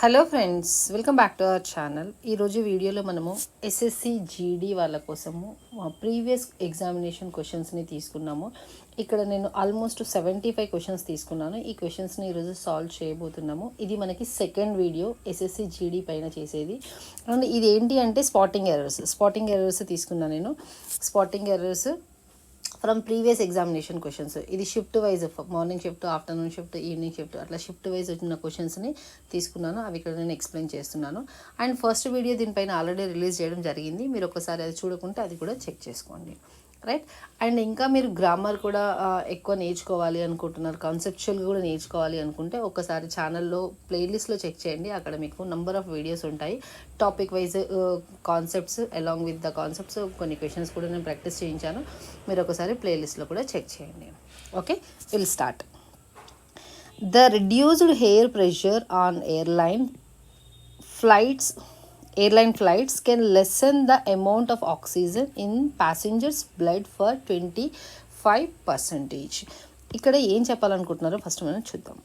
Hello friends, welcome back to our channel. ఈరోజు వీడియోలో మనము ఎస్ఎస్సి జీడీ వాళ్ళ కోసము ప్రీవియస్ ఎగ్జామినేషన్ క్వశ్చన్స్ని తీసుకున్నాము. ఇక్కడ నేను ఆల్మోస్ట్ 75 క్వశ్చన్స్ తీసుకున్నాను. ఈ క్వశ్చన్స్ని ఈరోజు సాల్వ్ చేయబోతున్నాము. ఇది మనకి సెకండ్ వీడియో ఎస్ఎస్సి జీడీ పైన చేసేది. అండ్ ఇది ఏంటి అంటే స్పాటింగ్ ఎర్రర్స్ తీసుకున్నాను నేను. Spotting errors from previous examination questions. ఇది shift wise, morning shift, afternoon shift, evening shift, అట్లా షిఫ్ట్ వైజ్ వచ్చిన క్వశ్చన్స్ని తీసుకున్నాను. అవి ఇక్కడ నేను ఎక్స్ప్లెయిన్ చేస్తున్నాను. అండ్ ఫస్ట్ వీడియో దీనిపైన ఆల్రెడీ రిలీజ్ చేయడం జరిగింది. మీరు ఒకసారి అది చూడకుంటే అది కూడా చెక్ చేసుకోండి, రైట్. అండ్ ఇంకా మీరు గ్రామర్ కూడా ఎక్కువ నేర్చుకోవాలి అనుకుంటున్నారు, కాన్సెప్చువల్గా కూడా నేర్చుకోవాలి అనుకుంటే ఒకసారి ఛానల్లో ప్లేలిస్ట్లో చెక్ చేయండి. అక్కడ మీకు నంబర్ ఆఫ్ వీడియోస్ ఉంటాయి. Topic wise concepts along with the concepts కొన్ని క్వశ్చన్స్ కూడా నేను ప్రాక్టీస్ చేయించాను. మీరు ఒకసారి ప్లేలిస్ట్లో కూడా చెక్ చేయండి. Okay, will start. The reduced air pressure on airline flights can lessen the amount of oxygen in passengers' blood for 25%. ఇక్కడ ఏం చెప్పాలనుకుంటున్నారో ఫస్ట్ మనం చూద్దాం.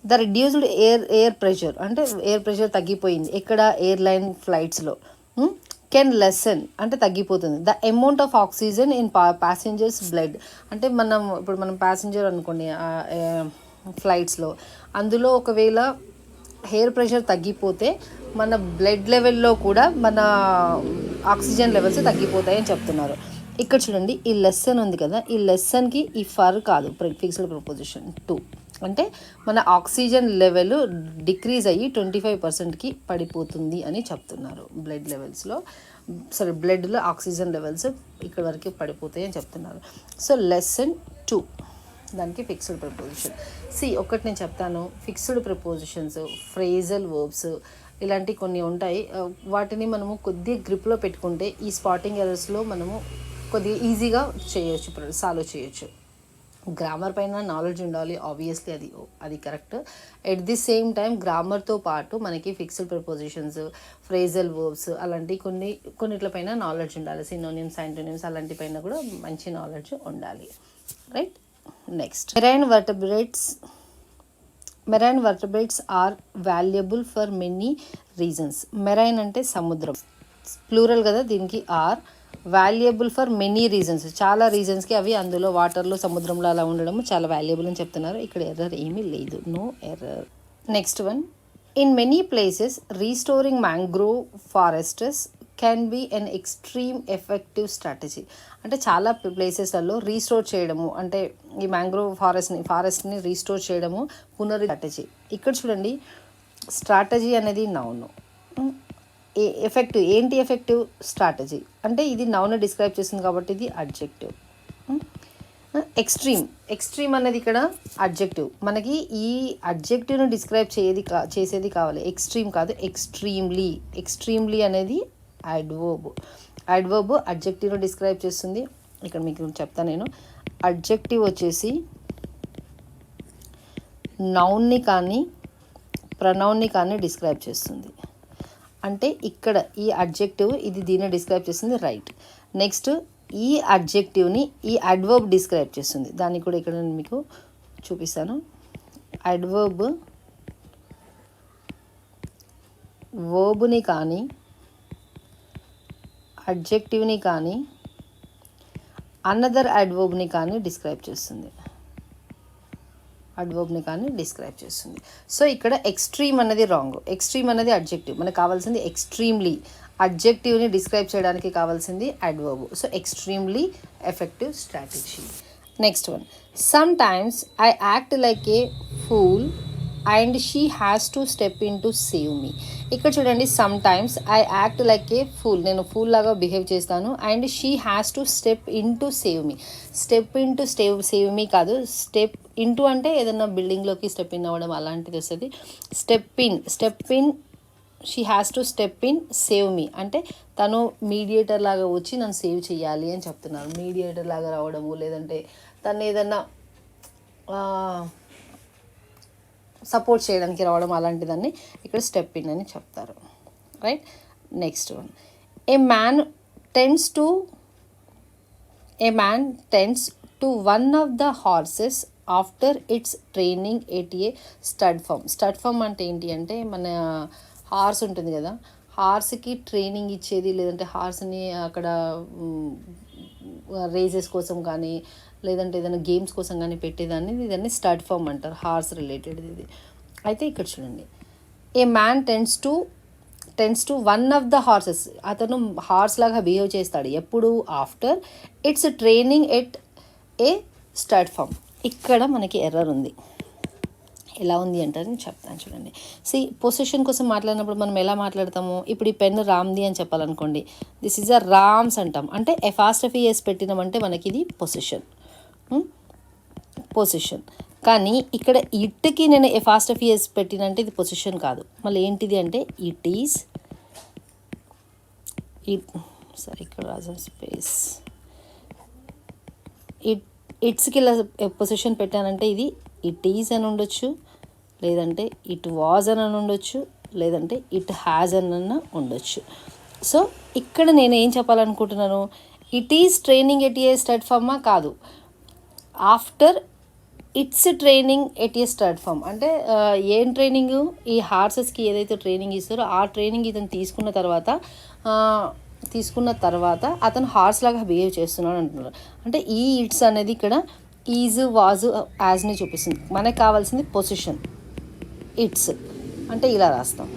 ద రిడ్యూస్డ్ ఎయిర్ ప్రెషర్ అంటే ఎయిర్ ప్రెషర్ తగ్గిపోయింది ఎక్కడ, ఎయిర్లైన్ ఫ్లైట్స్లో. కెన్ లెసన్ అంటే తగ్గిపోతుంది. The amount of oxygen in passengers blood అంటే ఇప్పుడు మనం ప్యాసింజర్ అనుకోండి ఫ్లైట్స్లో, అందులో ఒకవేళ ఎయిర్ ప్రెషర్ తగ్గిపోతే మన బ్లడ్ లెవెల్లో కూడా మన ఆక్సిజన్ లెవెల్స్ తగ్గిపోతాయని చెప్తున్నారు. ఇక్కడ చూడండి, ఈ లెసన్ ఉంది కదా, ఈ లెసన్కి ఈ ఫర్ కాదు, ఫిక్స్డ్ ప్రపోజిషన్ 2 అంటే మన ఆక్సిజన్ లెవెల్ డిక్రీజ్ అయ్యి 25%కి పడిపోతుంది అని చెప్తున్నారు. బ్లడ్ లెవెల్స్లో బ్లడ్లో ఆక్సిజన్ లెవెల్స్ ఇక్కడ వరకు పడిపోతాయి అని చెప్తున్నారు. సో లెసన్ 2 దానికి ఫిక్స్డ్ ప్రపోజిషన్. ఒకటి నేను చెప్తాను, ఫిక్స్డ్ ప్రపోజిషన్స్, ఫ్రేజల్ వర్బ్స్ ఇలాంటి కొన్ని ఉంటాయి. వాటిని మనము కొద్దిగా గ్రిప్లో పెట్టుకుంటే ఈ స్పాటింగ్ ఎర్రర్స్లో మనము కొద్దిగా ఈజీగా చేయొచ్చు, సాల్వ్ చేయొచ్చు. గ్రామర్ పైన నాలెడ్జ్ ఉండాలి, ఆబ్వియస్లీ అది correct. At the same time గ్రామర్తో పాటు మనకి ఫిక్స్డ్ ప్రపోజిషన్స్, ఫ్రేజల్ వర్బ్స్ అలాంటి కొన్నిట్లపైన నాలెడ్జ్ ఉండాలి. సినోనిమ్స్, యాంటోనిమ్స్ అలాంటి పైన కూడా మంచి నాలెడ్జ్ ఉండాలి, right. Next, marine vertebrates are valuable for many reasons. Marine అంటే సముద్రం, ప్లూరల్ కదా, దీనికి are. Valuable for many reasons, చాలా రీజన్స్కి అవి అందులో వాటర్లో, సముద్రంలో అలా ఉండడం చాలా వాల్యుబుల్ అని చెప్తున్నారు. ఇక్కడ ఎర్రర్ ఏమీ లేదు, no error. Next one, in many places restoring mangrove forests can be an extreme effective strategy. అంటే చాలా ప్లేసెస్లలో రీస్టోర్ చేయడము, అంటే ఈ మ్యాంగ్రోవ్ ఫారెస్ట్ని రీస్టోర్ చేయడము స్ట్రాటజీ. ఇక్కడ చూడండి, స్ట్రాటజీ అనేది నౌన్. ఎఫెక్టివ్ ఏంటి, ఎఫెక్టివ్ స్ట్రాటజీ అంటే ఇది నౌన్ డిస్క్రైబ్ చేస్తుంది కాబట్టి ఇది అడ్జెక్టివ్. ఎక్స్ట్రీమ్ అనేది ఇక్కడ అడ్జెక్టివ్. మనకి ఈ అడ్జెక్టివ్ను డిస్క్రైబ్ చేసేది కావాలి, ఎక్స్ట్రీమ్ కాదు, ఎక్స్ట్రీమ్లీ అనేది అడ్వర్బ్ అడ్జెక్టివ్ను డిస్క్రైబ్ చేస్తుంది. ఇక్కడ మీకు చెప్తాను నేను, అడ్జెక్టివ్ వచ్చేసి నౌన్ని కానీ ప్రొనౌన్ని కానీ డిస్క్రైబ్ చేస్తుంది. అంటే ఇక్కడ ఈ అడ్జెక్టివ్ ఇది దీన్ని డిస్క్రైబ్ చేస్తుంది, రైట్. నెక్స్ట్, ఈ అడ్జెక్టివ్ని ఈ అడ్వర్బ్ డిస్క్రైబ్ చేస్తుంది. దాన్ని కూడా ఇక్కడ నేను మీకు చూపిస్తాను. అడ్వర్బ్ వర్బ్ని కానీ అడ్జెక్టివ్ని కానీ అనదర్ అడ్వర్బ్ని కానీ డిస్క్రైబ్ చేస్తుంది. సో ఇక్కడ ఎక్స్ట్రీమ్ అనేది రాంగ్. ఎక్స్ట్రీమ్ అనేది అడ్జెక్టివ్, మనకు కావాల్సింది ఎక్స్ట్రీమ్లీ. అడ్జెక్టివ్ని డిస్క్రైబ్ చేయడానికి కావాల్సింది adverb. So extremely effective strategy. Next one, some times I act like A pool and she has to step in to save me. ఇక్కడ చూడండి, some times I act like A pool, నేను pool లాగా behave చేస్తాను. And she has to step in to save me. Step in to save me కాదు, step into అంటే ఏదైనా బిల్డింగ్లోకి step in అవ్వడం అలాంటిది వస్తుంది. Step in she has to step in save me అంటే తను మీడియేటర్ లాగా వచ్చి నన్ను సేవ్ చేయాలి అని చెప్తున్నారు. మీడియేటర్ లాగా రావడము, లేదంటే తను ఏదన్నా సపోర్ట్ చేయడానికి రావడం అలాంటిదాన్ని ఇక్కడ స్టెప్ ఇన్ అని చెప్తారు, right. Next one, a man tends to one of the horses after its training at a stud farm. Stud farm అంటే ఏంటి అంటే మన హార్స్ ఉంటుంది కదా, హార్స్కి ట్రైనింగ్ ఇచ్చేది, లేదంటే హార్స్ని అక్కడ రేసెస్ కోసం కానీ లేదంటే ఏదైనా గేమ్స్ కోసం కానీ పెట్టేదాన్ని ఇదాన్ని స్టడ్ ఫామ్ అంటారు, హార్స్ రిలేటెడ్ ఇది. అయితే ఇక్కడ చూడండి, a man tends to one of the horses, అతను హార్స్ లాగా బిహేవ్ చేస్తాడు ఎప్పుడు, after its training at a stud farm. ఇక్కడ మనకి ఎర్రర్ ఉంది. ఎలా ఉంది అంటారు నేను చెప్తాను చూడండి. పొజిషన్ కోసం మాట్లాడినప్పుడు మనం ఎలా మాట్లాడతాము, ఇప్పుడు ఈ పెన్ రామ్ది అని చెప్పాలనుకోండి, దిస్ ఈజ్ అ రామ్స్ అంటాం, అంటే ఎఫాస్టఫీఎస్ పెట్టినామంటే మనకి ఇది పొజిషన్. కానీ ఇక్కడ ఇట్కి నేను ఎఫాస్టఫీఎస్ పెట్టినంటే ఇది పొజిషన్ కాదు, మళ్ళీ ఏంటిది అంటే ఇట్ ఈస్ సరే ఇక్కడ రాజన్ స్పేస్ ఇట్స్కి ఇలా పొజిషన్ పెట్టానంటే ఇది ఇట్ ఈజ్ అని ఉండొచ్చు, లేదంటే ఇట్ వాజ్ అని ఉండొచ్చు, లేదంటే ఇట్ హ్యాజ్ అని ఉండొచ్చు. సో ఇక్కడ నేను ఏం చెప్పాలనుకుంటున్నాను, it is training at a stud ఫార్మా కాదు, after its training at a stud farm. అంటే ఏం ట్రైనింగ్, ఈ హార్సెస్కి ఏదైతే ట్రైనింగ్ ఇస్తారో ఆ ట్రైనింగ్ ఇతను తీసుకున్న తర్వాత అతను హార్స్ లాగా బిహేవ్ చేస్తున్నాడు అంటున్నారు. అంటే ఈ ఇట్స్ అనేది ఇక్కడ ఈజ్ వాజ్ యాజ్ని చూపిస్తుంది. మనకు కావాల్సింది పొజిషన్. ఇట్స్ అంటే ఇలా రాస్తాం,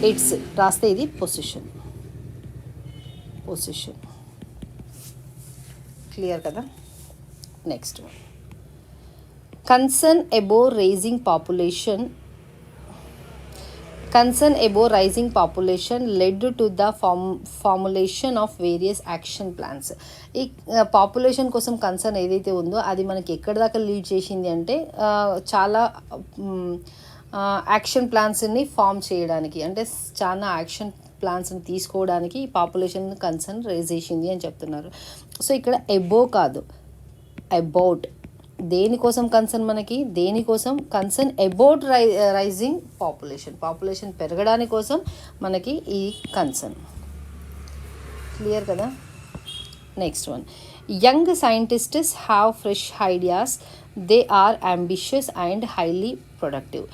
ఇట్స్ రాస్తే ఇది పొజిషన్. క్లియర్ కదా. Next one, concern about rising population led to the formulation of various action plans. ఈ పాపులేషన్ కోసం కన్సర్న్ ఏదైతే ఉందో అది మనకి ఎక్కడి దాకా లీడ్ చేసింది అంటే చాలా యాక్షన్ ప్లాన్స్ని ఫామ్ చేయడానికి, అంటే చాలా యాక్షన్ ప్లాన్స్ని తీసుకోవడానికి ఈ పాపులేషన్ కన్సర్న్ రైజ్ చేసింది అని చెప్తున్నారు. సో ఇక్కడ ఎబో కాదు, అబౌట్. దేనికోసం కన్సర్న్ మనకి, దేనికోసం కన్సర్న్ అబౌట్ రైజింగ్ పాపులేషన్ పెరగడానికి కోసం మనకి ఈ కన్సర్న్. క్లియర్ కదా. Next one, young scientists have fresh ideas, they are ambitious and highly productive.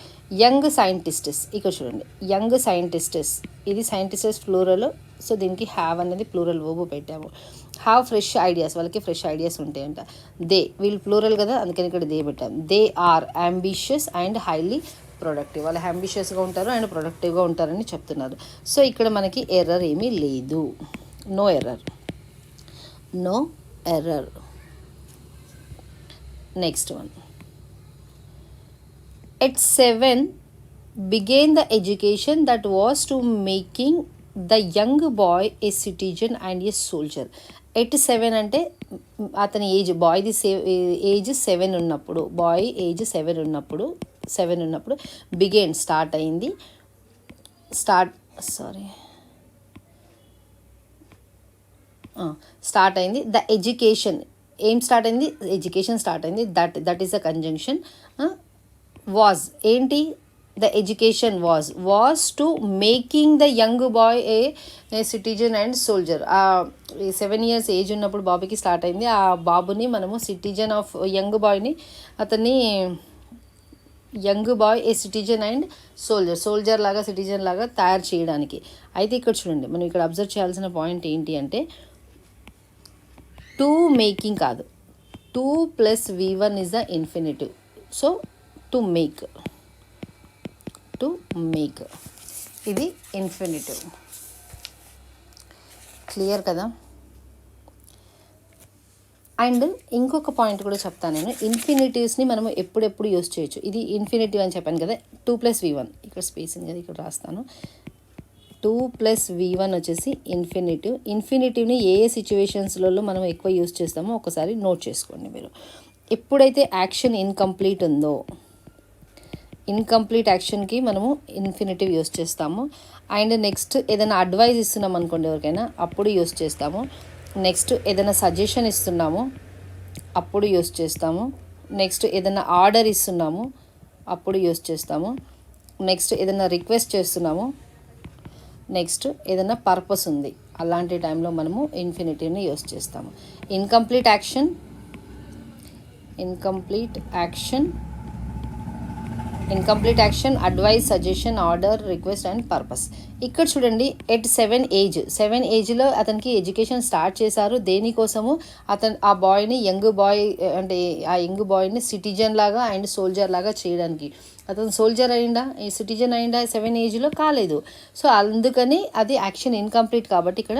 Young scientists, ఇక్కడ చూడండి, యంగ్ సైంటిస్ట్స్, ఇది సైంటిస్ట్స్ ఫ్లూరల్, సో దీనికి హ్యావ్ అనేది ప్లూరల్ వర్బ్ పెట్టాము. హ్యావ్ ఫ్రెష్ ఐడియాస్, వాళ్ళకి ఫ్రెష్ ఐడియాస్ ఉంటాయంట. దే, వీళ్ళు ప్లూరల్ కదా అందుకని ఇక్కడ దే పెట్టాం. They are ambitious and highly productive, వాళ్ళు అంబిషియస్గా ఉంటారు అండ్ ప్రొడక్టివ్గా ఉంటారని చెప్తున్నారు. సో ఇక్కడ మనకి ఎర్రర్ ఏమీ లేదు, no error. Next one, at 7 began the education that was to making the young boy a citizen and a soldier. at 7 అంటే అతని ఏజ్, బాయ్ది ఏజ్ 7 ఉన్నప్పుడు, బాయ్ ఏజ్ 7 ఉన్నప్పుడు బిగేన్ స్టార్ట్ అయింది ద ఎడ్యుకేషన్. ఏం స్టార్ట్ అయింది, education start అయింది. That is the conjunction. Was ఏంటి, the education was to making the young boy a citizen and soldier. 7 years age ఉన్నప్పుడు బాబుకి స్టార్ట్ అయింది. ఆ బాబుని మనము సిటిజన్ ఆఫ్ యంగ్ బాయ్ని, అతన్ని young boy a citizen and soldier లాగా, సిటిజన్ లాగా తయారు చేయడానికి. అయితే ఇక్కడ చూడండి, మనం ఇక్కడ అబ్జర్వ్ చేయాల్సిన పాయింట్ ఏంటి అంటే టు మేకింగ్ కాదు, 2 + V1 is the infinitive. So to make ఇది ఇన్ఫినిటివ్. క్లియర్ కదా. అండ్ ఇంకొక పాయింట్ కూడా చెప్తాను నేను, ఇన్ఫినిటివ్స్ని మనం ఎప్పుడెప్పుడు యూస్ చేయొచ్చు. ఇది ఇన్ఫినిటివ్ అని చెప్పాను కదా, 2 + V1, ఇక్కడ స్పేస్ ఉంది కదా, ఇక్కడ రాస్తాను. 2 + V1 వచ్చేసి ఇన్ఫినిటివ్ని ఏ సిచ్యువేషన్స్లలో మనం ఎక్కువ యూస్ చేస్తామో ఒకసారి నోట్ చేసుకోండి మీరు. ఎప్పుడైతే యాక్షన్ ఇన్కంప్లీట్ ఉందో, ఇన్కంప్లీట్ యాక్షన్కి మనము ఇన్ఫినిటివ్ యూస్ చేస్తాము. అండ్ నెక్స్ట్ ఏదైనా అడ్వైజ్ ఇస్తున్నాం అనుకోండి ఎవరికైనా, అప్పుడు యూస్ చేస్తాము. నెక్స్ట్ ఏదైనా సజెషన్ ఇస్తున్నాము, అప్పుడు యూస్ చేస్తాము. నెక్స్ట్ ఏదైనా ఆర్డర్ ఇస్తున్నాము, అప్పుడు యూస్ చేస్తాము. నెక్స్ట్ ఏదైనా రిక్వెస్ట్ చేస్తున్నాము. నెక్స్ట్ ఏదైనా పర్పస్ ఉంది, అలాంటి టైంలో మనము ఇన్ఫినిటివ్ని యూస్ చేస్తాము. Incomplete action incomplete action, advice, suggestion, order, request and purpose. ఇక్కడ చూడండి, ఎట్ 7 ఏజ్లో అతనికి ఎడ్యుకేషన్ స్టార్ట్ చేశారు. దేనికోసము? ఆ బాయ్ని యంగ్ బాయ్ని సిటిజన్ లాగా అండ్ సోల్జర్ లాగా చేయడానికి. అతను సోల్జర్ అయిందా, సిటిజన్ అయిందా 7 ఏజ్లో? కాలేదు. సో అందుకని అది యాక్షన్ ఇన్కంప్లీట్ కాబట్టి ఇక్కడ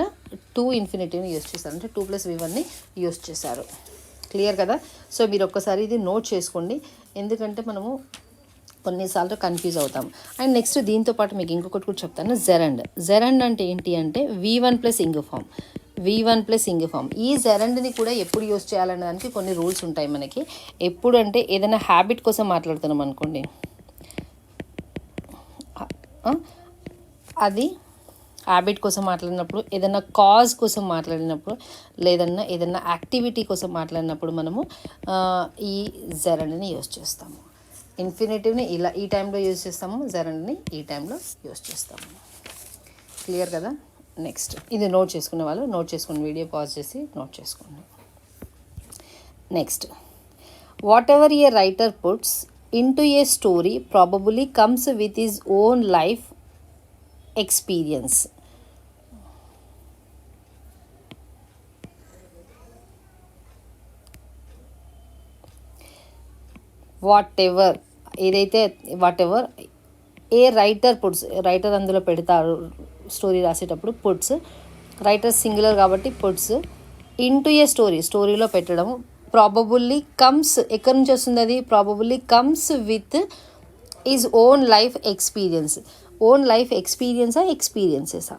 2 ఇన్ఫినిటివ్ని యూస్ చేశారు, అంటే 2+V1ని యూస్ చేశారు. క్లియర్ కదా? సో మీరు ఒక్కసారి ఇది నోట్ చేసుకోండి, ఎందుకంటే మనము కొన్నిసార్లు కన్ఫ్యూజ్ అవుతాం. అండ్ నెక్స్ట్ దీంతో పాటు మీకు ఇంకొకటి కూడా చెప్తాను, జెరండ్ అంటే ఏంటి అంటే V1+ing. ఈ జెరండ్ని కూడా ఎప్పుడు యూస్ చేయాలనే దానికి కొన్ని రూల్స్ ఉంటాయి మనకి. ఎప్పుడు అంటే ఏదైనా హ్యాబిట్ కోసం మాట్లాడుతున్నాం అనుకోండి, అది హ్యాబిట్ కోసం మాట్లాడినప్పుడు, ఏదైనా కాజ్ కోసం మాట్లాడినప్పుడు, ఏదైనా యాక్టివిటీ కోసం మాట్లాడినప్పుడు మనము ఈ జెరండ్ని యూస్ చేస్తాము. ఇన్ఫినిటివ్ని ఇలా ఈ టైంలో యూజ్ చేస్తాము, జెరండ్ని ఈ టైంలో యూజ్ చేస్తాము. క్లియర్ కదా? నెక్స్ట్ ఇది నోట్ చేసుకునే వాళ్ళు నోట్ చేసుకోండి, వీడియో పాజ్ చేసి నోట్ చేసుకోండి. Next, whatever a writer puts into a story probably comes with his own life experience. Whatever a writer అందులో పెడతారు స్టోరీ రాసేటప్పుడు, పుట్స్, రైటర్ సింగులర్ కాబట్టి పుట్స్, ఇంటూ ఏ స్టోరీలో పెట్టడం, probably comes, ఎక్కడి నుంచి వస్తుంది అది? Probably comes with his own life ఎక్స్పీరియన్సెసా?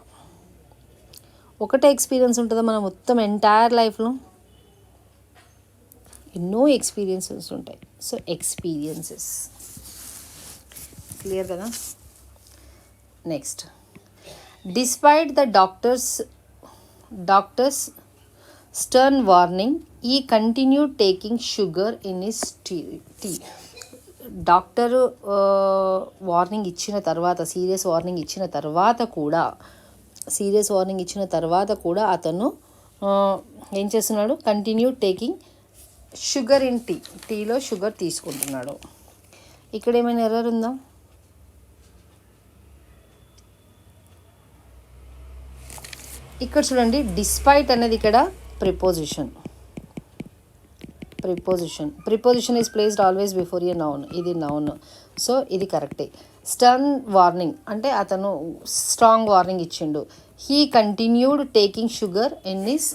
ఒకటే ఎక్స్పీరియన్స్ ఉంటుందా మన మొత్తం ఎంటైర్ లైఫ్లో? ఎన్నో ఎక్స్పీరియన్సెస్ ఉంటాయి. So experiences. క్లియర్ కదా? Next, despite the doctor's stern warning he continued taking sugar in his tea. Doctor warning ఇచ్చిన తర్వాత, సీరియస్ వార్నింగ్ ఇచ్చిన తర్వాత కూడా అతను ఏం చేస్తున్నాడు? కంటిన్యూడ్ టేకింగ్ షుగర్ ఇన్ టీలో షుగర్ తీసుకుంటున్నాడు. ఇక్కడ ఏమైనా ఎర్రర్ ఉందా? ఇక్కడ చూడండి, డిస్పైట్ అనేది ఇక్కడ preposition is placed always before a noun. ఇది నౌన్, సో ఇది కరెక్టే. స్టర్న్ వార్నింగ్ అంటే అతను స్ట్రాంగ్ వార్నింగ్ ఇచ్చిండు. He continued taking sugar in his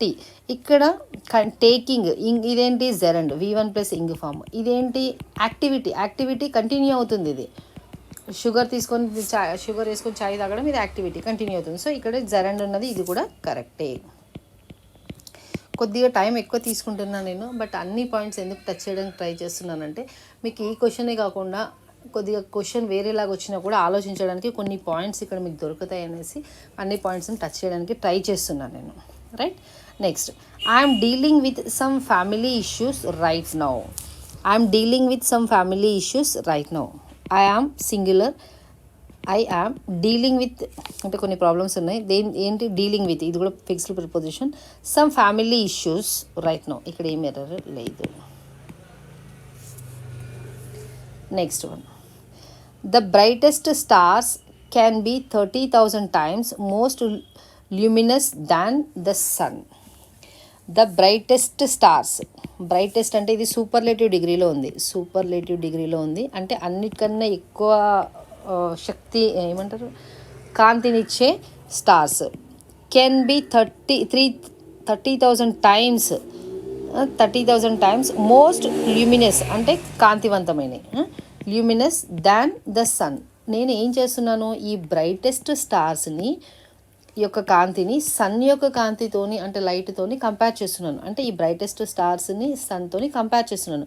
tea. ఇక్కడ టేకింగ్ ఇదేంటి? Gerund, V1+ing form. ఇదేంటి? యాక్టివిటీ కంటిన్యూ అవుతుంది. ఇది షుగర్ వేసుకొని చాయ్ తాగడం, ఇది యాక్టివిటీ కంటిన్యూ అవుతుంది. సో ఇక్కడ జెరండ్ ఉన్నది, ఇది కూడా కరెక్టే. కొద్దిగా టైం ఎక్కువ తీసుకుంటున్నాను నేను, బట్ అన్ని పాయింట్స్ ఎందుకు టచ్ చేయడానికి ట్రై చేస్తున్నానంటే మీకు ఈ క్వశ్చనే కాకుండా కొద్దిగా క్వశ్చన్ వేరేలాగా వచ్చినా కూడా ఆలోచించడానికి కొన్ని పాయింట్స్ ఇక్కడ మీకు దొరుకుతాయి అనేసి అన్ని పాయింట్స్ని టచ్ చేయడానికి ట్రై చేస్తున్నాను నేను. Right? Next, I'm dealing with some family issues right now. I am singular. I am dealing with అంటే కొన్ని ప్రాబ్లమ్స్ ఉన్నాయి. ఏంటి? డీలింగ్ విత్, ఇది కూడా fixed preposition. Some family issues right now, ఇక్కడ ఏం ఎర్రర్ లేదు. Next one, the brightest stars can be 30,000 times most luminous than the sun. The brightest stars, brightest అంటే ఇది సూపర్లేటివ్ డిగ్రీలో ఉంది, అంటే అన్నిటికన్నా ఎక్కువ శక్తి ఏమంటారు, కాంతినిచ్చే stars. Can be 30,000 times most luminous అంటే కాంతివంతమైనవి, ల్యూమినస్ దాన్ ద సన్. నేను ఏం చేస్తున్నాను? ఈ బ్రైటెస్ట్ స్టార్స్ని యొక్క కాంతిని సన్ యొక్క కాంతితోని అంటే లైట్తోని కంపేర్ చేస్తున్నాను. అంటే ఈ బ్రైటెస్ట్ స్టార్స్ని సన్తోని కంపేర్ చేస్తున్నాను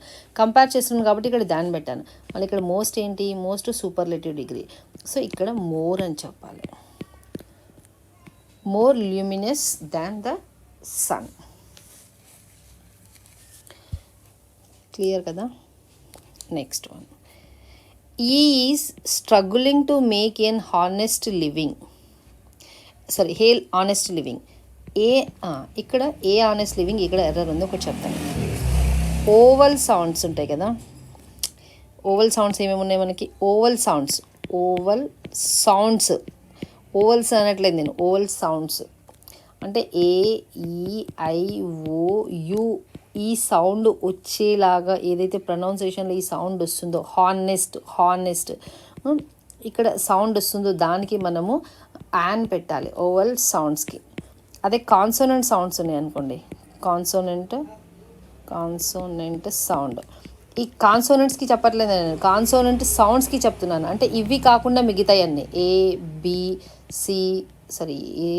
కాబట్టి ఇక్కడ దాన్ని పెట్టాను. మళ్ళీ ఇక్కడ మోస్ట్ ఏంటి? Most superlative degree. సో ఇక్కడ మోర్ అని చెప్పాలి, more luminous than the sun. Clear కదా? Next one, is struggling to make an honest living. ఇక్కడ ఏ ఆనెస్ట్ లివింగ్, ఇక్కడ ఎర్రర్ ఉంది, ఒకటి చెప్తాను. ఓవల్ సౌండ్స్ ఉంటాయి కదా, ఓవల్ సౌండ్స్ ఏమేమి ఉన్నాయి మనకి, oval sounds, oval sounds, ovals అనట్లేదు నేను, ఓవల్ సౌండ్స్ అంటే ఏ ఈ ఐ ఓ యు, ఈ సౌండ్ వచ్చేలాగా ఏదైతే ప్రొనౌన్సియేషన్లో ఈ సౌండ్ వస్తుందో, హార్నెస్ట్ ఇక్కడ సౌండ్ వస్తుందో దానికి మనము యాన్ పెట్టాలి ఓవల్ సౌండ్స్కి. అదే కాన్సోనెంట్ సౌండ్స్ ఉన్నాయి అనుకోండి, కాన్సోనెంట్ సౌండ్, ఈ కాన్సోనెంట్స్కి చెప్పట్లేదు నేను, కాన్సోనెంట్ సౌండ్స్కి చెప్తున్నాను. అంటే ఇవి కాకుండా మిగతాయి అన్నీ ఏ బి సి, సారీ ఏ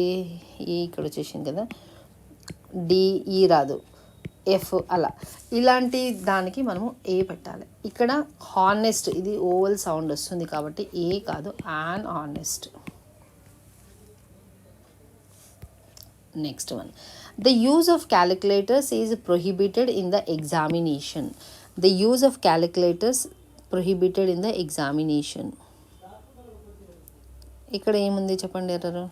ఇక్కడ వచ్చేసింది కదా, డిఈ రాదు, ఎఫ్ అలా, ఇలాంటి దానికి మనము ఏ పెట్టాలి. ఇక్కడ హార్నెస్ట్, ఇది ఓవల్ సౌండ్ వస్తుంది కాబట్టి ఏ కాదు, an honest. Next one, the use of calculators is prohibited in the examination. The use of calculators prohibited in the examination. ఇక్కడ ఏముంది చెప్పండి error.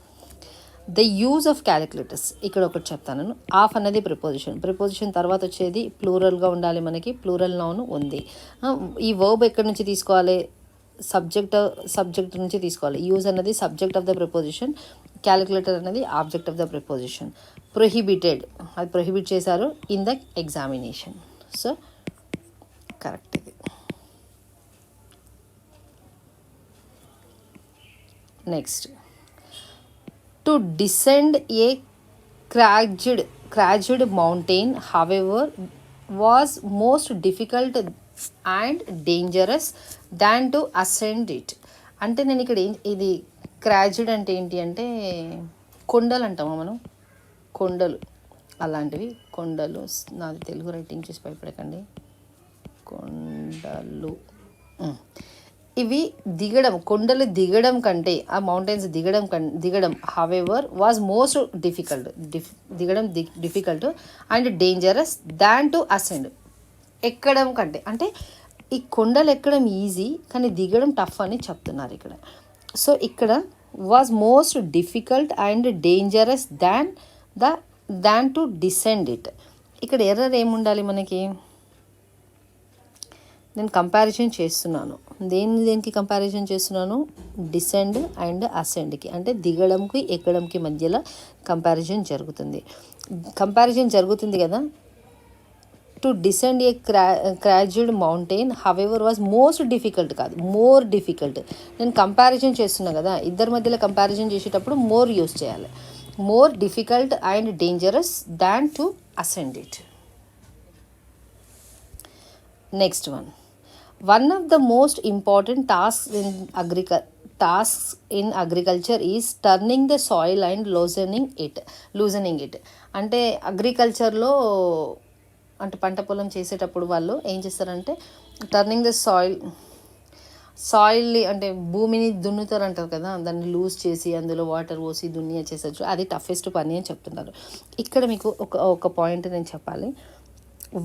The use of calculators, ఇక్కడ ఒకటి చెప్తాను. ఆఫ్ అన్నది ప్రిపోజిషన్ తర్వాత వచ్చేది ప్లూరల్గా ఉండాలి, మనకి ప్లూరల్ నౌన్ ఉంది. ఈ వర్బ్ ఎక్కడి నుంచి తీసుకోవాలి, సబ్జెక్ట్ నుంచి తీసుకోవాలి. యూజ్ అన్నది subject of the preposition, calculator అనేది object of the preposition. Prohibited, అది ప్రొహిబిట్ చేశారు in the examination. So correct ఇది. Next, to descend a crazed mountain however was most difficult and dangerous than to ascend it. అంటే నేను ఇక్కడ ఇది క్రాజ్డ్ అంటే ఏంటి అంటే కొండలు అంటామా మనం, కొండలు అలాంటివి, కొండలు, నాది తెలుగు రైటింగ్ చూసి భయపడకండి, కొండలు ఇవి దిగడం, కొండలు దిగడం కంటే, ఆ మౌంటైన్స్ దిగడం హవెవర్ వాజ్ మోస్ట్ డిఫికల్ట్, దిగడం difficult and dangerous than to ascend, ఎక్కడం కంటే. అంటే ఈ కొండలు ఎక్కడం ఈజీ కానీ దిగడం టఫ్ అని చెప్తున్నారు ఇక్కడ. సో ఇక్కడ was most difficult and dangerous than to descend it. ఇక్కడ ఎర్రర్ ఏముండాలి మనకి, నేను కంపారిజన్ చేస్తున్నాను, దేనికి కంపారిజన్ చేస్తున్నాను, డిసెండ్ అండ్ అసెండ్కి, అంటే దిగడంకి ఎక్కడంకి మధ్యలో కంపారిజన్ జరుగుతుంది కదా. To descend a crazed mountain however was most difficult కాదు, మోర్ డిఫికల్ట్. నేను కంపారిజన్ చేస్తున్నా కదా, ఇద్దరి మధ్యలో కంపారిజన్ చేసేటప్పుడు మోర్ యూస్ చేయాలి. More difficult and dangerous than to ascend it. Next one, one of the most important tasks in agriculture is turning the soil and loosening it. అంటే అగ్రికల్చర్లో అంటే పంట పొలం చేసేటప్పుడు వాళ్ళు ఏం చేస్తారంటే టర్నింగ్ ద సాయిల్ అంటే భూమిని దున్నుతారు అంటారు కదా, దాన్ని లూజ్ చేసి అందులో వాటర్ పోసి దున్ని చేసేచ్చు, అది టఫెస్ట్ పని అని చెప్తున్నారు. ఇక్కడ మీకు ఒక పాయింట్ నేను చెప్పాలి.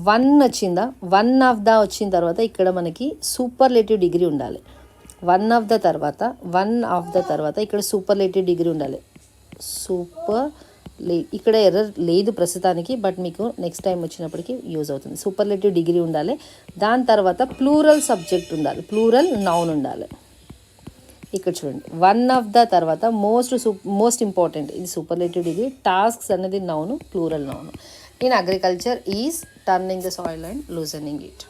వన్ వచ్చిందా, వన్ ఆఫ్ ద వచ్చిన తర్వాత ఇక్కడ మనకి సూపర్లేటివ్ డిగ్రీ ఉండాలి. వన్ ఆఫ్ ద తర్వాత ఇక్కడ సూపర్లేటివ్ డిగ్రీ ఉండాలి. ఇక్కడ ఎర్రర్ లేదు ప్రస్తుతానికి, బట్ మీకు నెక్స్ట్ టైం వచ్చినప్పటికీ యూజ్ అవుతుంది. సూపర్లేటివ్ డిగ్రీ ఉండాలి, దాని తర్వాత ప్లూరల్ సబ్జెక్ట్ ఉండాలి, ప్లూరల్ నౌన్ ఉండాలి. ఇక్కడ చూడండి, వన్ ఆఫ్ ద తర్వాత మోస్ట్ ఇంపార్టెంట్, ఇది సూపర్లేటివ్ డిగ్రీ, టాస్క్స్ అనేది noun, plural noun. In agriculture is turning the soil and loosening it.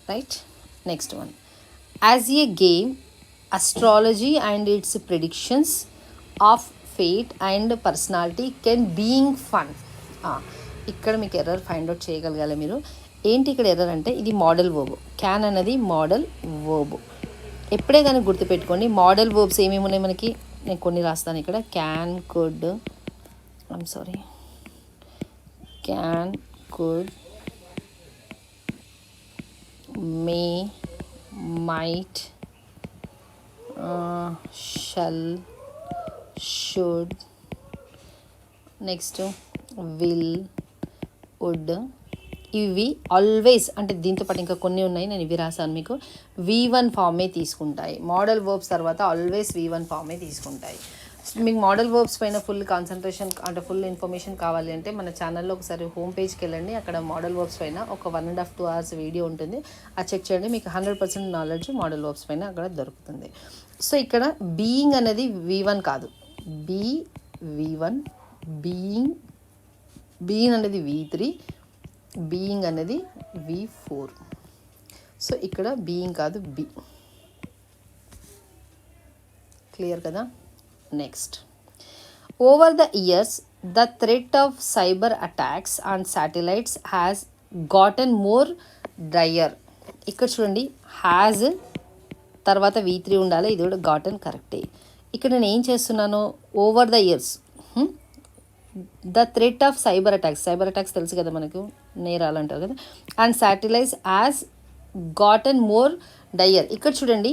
Right? Next one. As a game, astrology and its predictions of fate and personality can being fun. ఇక్కడ మీకు error find out చేయగలగాలి మీరు. ఏంటి ఇక్కడ error అంటే ఇది model verb, can అనేది modal verb. ఎప్పుడే కానీ గుర్తుపెట్టుకోండి, మోడల్ వర్బ్స్ ఏమేమి ఉన్నాయి మనకి, నేను కొన్ని రాస్తాను ఇక్కడ. Can, could, can, could, may, might, shall, should, next will, would. ఇవి ఆల్వేస్ అంటే దీంతో పాటు ఇంకా కొన్ని ఉన్నాయి, నేను ఇవి రాసాను మీకు. V1 ఫార్మే తీసుకుంటాయి. మోడల్ వర్బ్స్ తర్వాత ఆల్వేస్ V1 ఫార్మే తీసుకుంటాయి. మీకు మోడల్ వర్బ్స్ పైన ఫుల్ కాన్సన్ట్రేషన్ అంటే ఫుల్ ఇన్ఫర్మేషన్ కావాలి అంటే మన ఛానల్లో ఒకసారి హోమ్ పేజ్కి వెళ్ళండి. అక్కడ మోడల్ వర్బ్స్ పైన ఒక 1.5 to 2 hours వీడియో ఉంటుంది. అది చెక్ చేయండి. మీకు 100% నాలెడ్జ్ మోడల్ వర్బ్స్ పైన అక్కడ దొరుకుతుంది. సో ఇక్కడ బీయింగ్ అనేది V1 కాదు, V1, బీయింగ్ అనేది V3, బీయింగ్ అనేది V4. సో ఇక్కడ బీయింగ్ కాదు, బి. క్లియర్ కదా? Next, over the years the threat of cyber attacks on satellites has gotten more dryer. ఇక్కడ చూడండి, హ్యాజ్ తర్వాత V3 ఉండాలి, ఇది కూడా గాటన్ కరెక్టే. ఇక్కడ నేను ఏం చేస్తున్నాను, over the years the threat of cyber attacks తెలుసు కదా మనకు, నేరాలు అంటారు కదా. And satellites has gotten more dire. ఇక్కడ చూడండి,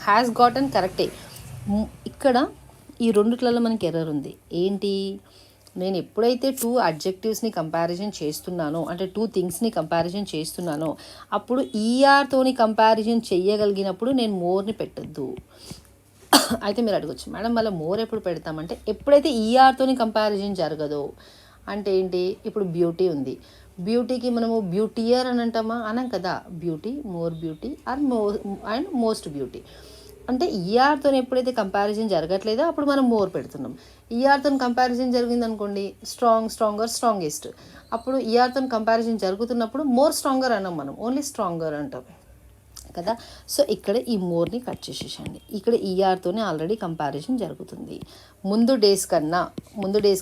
హ్యాస్ గాటన్ కరెక్టే. ఇక్కడ ఈ రెండిట్లలో మనకి ఎర్రర్ ఉంది. ఏంటి, నేను ఎప్పుడైతే 2 అడ్జెక్టివ్స్ని కంపారిజన్ చేస్తున్నానో, అంటే 2 థింగ్స్ని కంపారిజన్ చేస్తున్నానో, అప్పుడు ఈఆర్తోని కంపారిజన్ చేయగలిగినప్పుడు నేను మోర్ని పెట్టద్దు. అయితే మీరు అడగచ్చు, మేడం మళ్ళీ మోర్ ఎప్పుడు పెడతామంటే, ఎప్పుడైతే ఈఆర్తోని కంపారిజన్ జరగదో. అంటే ఏంటి, ఇప్పుడు బ్యూటీ ఉంది, బ్యూటీకి మనము బ్యూటీయర్ అని అంటామా, అనం కదా. Beauty, more beauty and most beauty. అంటే ఈఆర్తో ఎప్పుడైతే కంపారిజన్ జరగట్లేదో అప్పుడు మనం మోర్ పెడుతున్నాం. ఈఆర్తో కంపారిజన్ జరిగింది అనుకోండి, స్ట్రాంగర్, స్ట్రాంగెస్ట్. అప్పుడు ఈఆర్తో కంపారిజన్ జరుగుతున్నప్పుడు మోర్ స్ట్రాంగర్ అన్నాం, మనం ఓన్లీ స్ట్రాంగర్ అంటాం కదా. సో ఇక్కడ ఈ మోర్ని కట్ చేసేసండి. ఇక్కడ ఈఆర్తోనే ఆల్రెడీ కంపారిజన్ జరుగుతుంది. ముందు డేస్